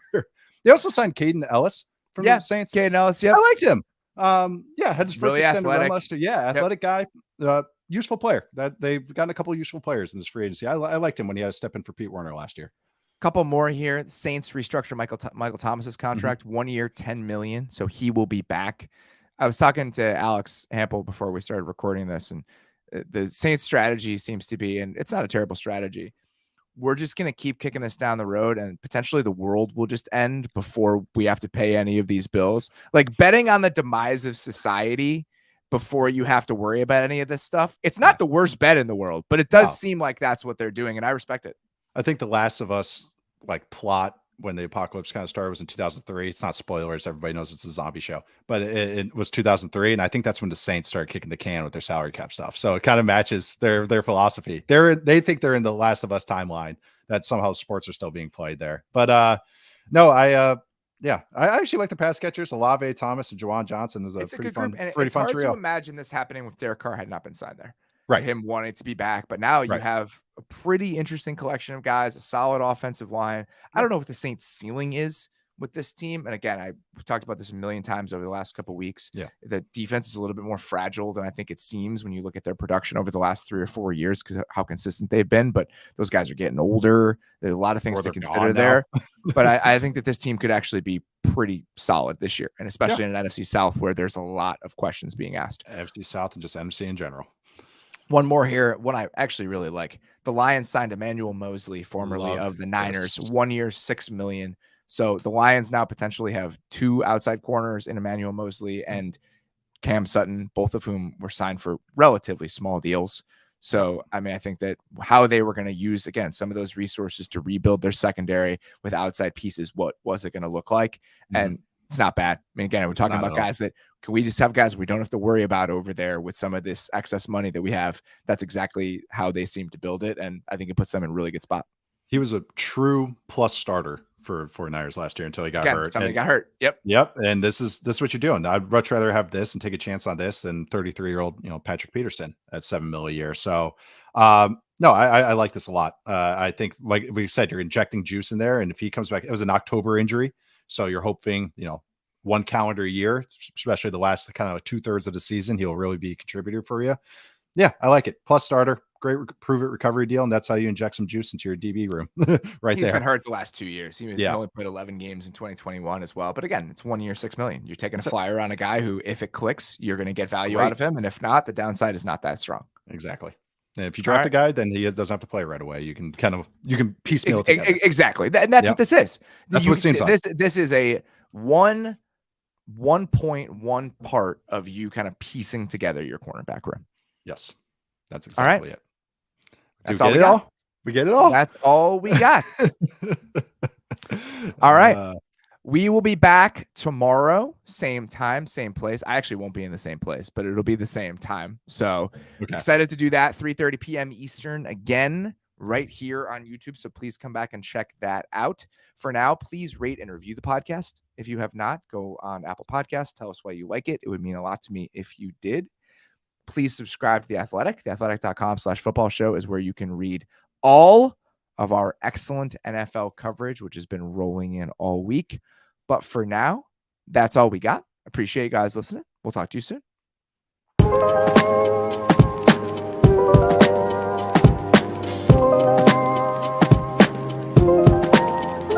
They also signed Caden Ellis from the Saints. Caden Ellis. Yeah. I liked him. Had his first really extended athletic. run last year. Yeah. Athletic guy, useful player. That they've gotten a couple of useful players in this free agency. I liked him when he had to step in for Pete Werner last year. Couple more here. Saints restructure Michael Thomas's contract, 1 year, $10 million. So he will be back. I was talking to Alex Hampel before we started recording this, and the Saints strategy seems to be, and it's not a terrible strategy. We're just going to keep kicking this down the road, and potentially the world will just end before we have to pay any of these bills. Like betting on the demise of society before you have to worry about any of this stuff. It's not the worst bet in the world, but it does seem like that's what they're doing, and I respect it. I think The Last of Us plot when the apocalypse kind of started was in 2003. It's not spoilers. Everybody knows it's a zombie show, but it was 2003. And I think that's when the Saints started kicking the can with their salary cap stuff. So it kind of matches their philosophy. They think they're in the Last of Us timeline, that somehow sports are still being played there. But no, I actually like the pass catchers. Olave, Thomas, and Juwan Johnson is It's a pretty good fun, group, and pretty it's fun hard trio. to imagine this happening with Derek Carr had not been signed there. Right. Him wanting to be back, but now you have a pretty interesting collection of guys, a solid offensive line. I don't know what the Saints' ceiling is with this team, and again, I've talked about this a million times over the last couple of weeks. Yeah, the defense is a little bit more fragile than I think it seems when you look at their production over the last 3 or 4 years, because how consistent they've been. But those guys are getting older. There's a lot of things to consider there. But I think that this team could actually be pretty solid this year, and especially in an NFC South where there's a lot of questions being asked. NFC South and just NFC in general. One more here. One I actually really like. The Lions signed Emmanuel Mosley, formerly of the Niners, 1 year, $6 million. So the Lions now potentially have 2 outside corners in Emmanuel Mosley and Cam Sutton, both of whom were signed for relatively small deals. So, I mean, I think that how they were going to use, again, some of those resources to rebuild their secondary with outside pieces, what was it going to look like? And it's not bad. I mean, again, we're talking about guys that can we just have guys we don't have to worry about over there with some of this excess money that we have. That's exactly how they seem to build it. And I think it puts them in a really good spot. He was a true plus starter for 49ers last year until he got hurt. Somebody got hurt. Yep. And this is what you're doing. I'd much rather have this and take a chance on this than 33-year-old, Patrick Peterson at $7 million a year. So, no, I like this a lot. I think, like we said, you're injecting juice in there. And if he comes back, it was an October injury. So you're hoping, 1 calendar year, especially the last kind of 2/3 of the season, he'll really be a contributor for you. Yeah, I like it. Plus starter, great prove it recovery deal. And that's how you inject some juice into your DB room He's been hurt the last 2 years. He only played 11 games in 2021 as well. But again, it's 1 year, $6 million. You're taking a flyer on a guy who, if it clicks, you're going to get value out of him. And if not, the downside is not that strong. Exactly. And if you draft a guy, then he doesn't have to play right away. You can piecemeal together. Exactly. And that's what this is. That's what it seems like. This is a 1.1 part of you kind of piecing together your cornerback room. Yes. That's exactly it. That's all we got. We get it all. That's all we got. All right. We will be back tomorrow, same time, same place. I actually won't be in the same place, but it'll be the same time. So excited to do that. 3:30 p.m. Eastern again, right here on YouTube. So please come back and check that out. For now, please rate and review the podcast. If you have not, go on Apple Podcasts. Tell us why you like it. It would mean a lot to me if you did. Please subscribe to The Athletic. theathletic.com/football show is where you can read all of our excellent NFL coverage, which has been rolling in all week. But for now, that's all we got. Appreciate you guys listening. We'll talk to you soon.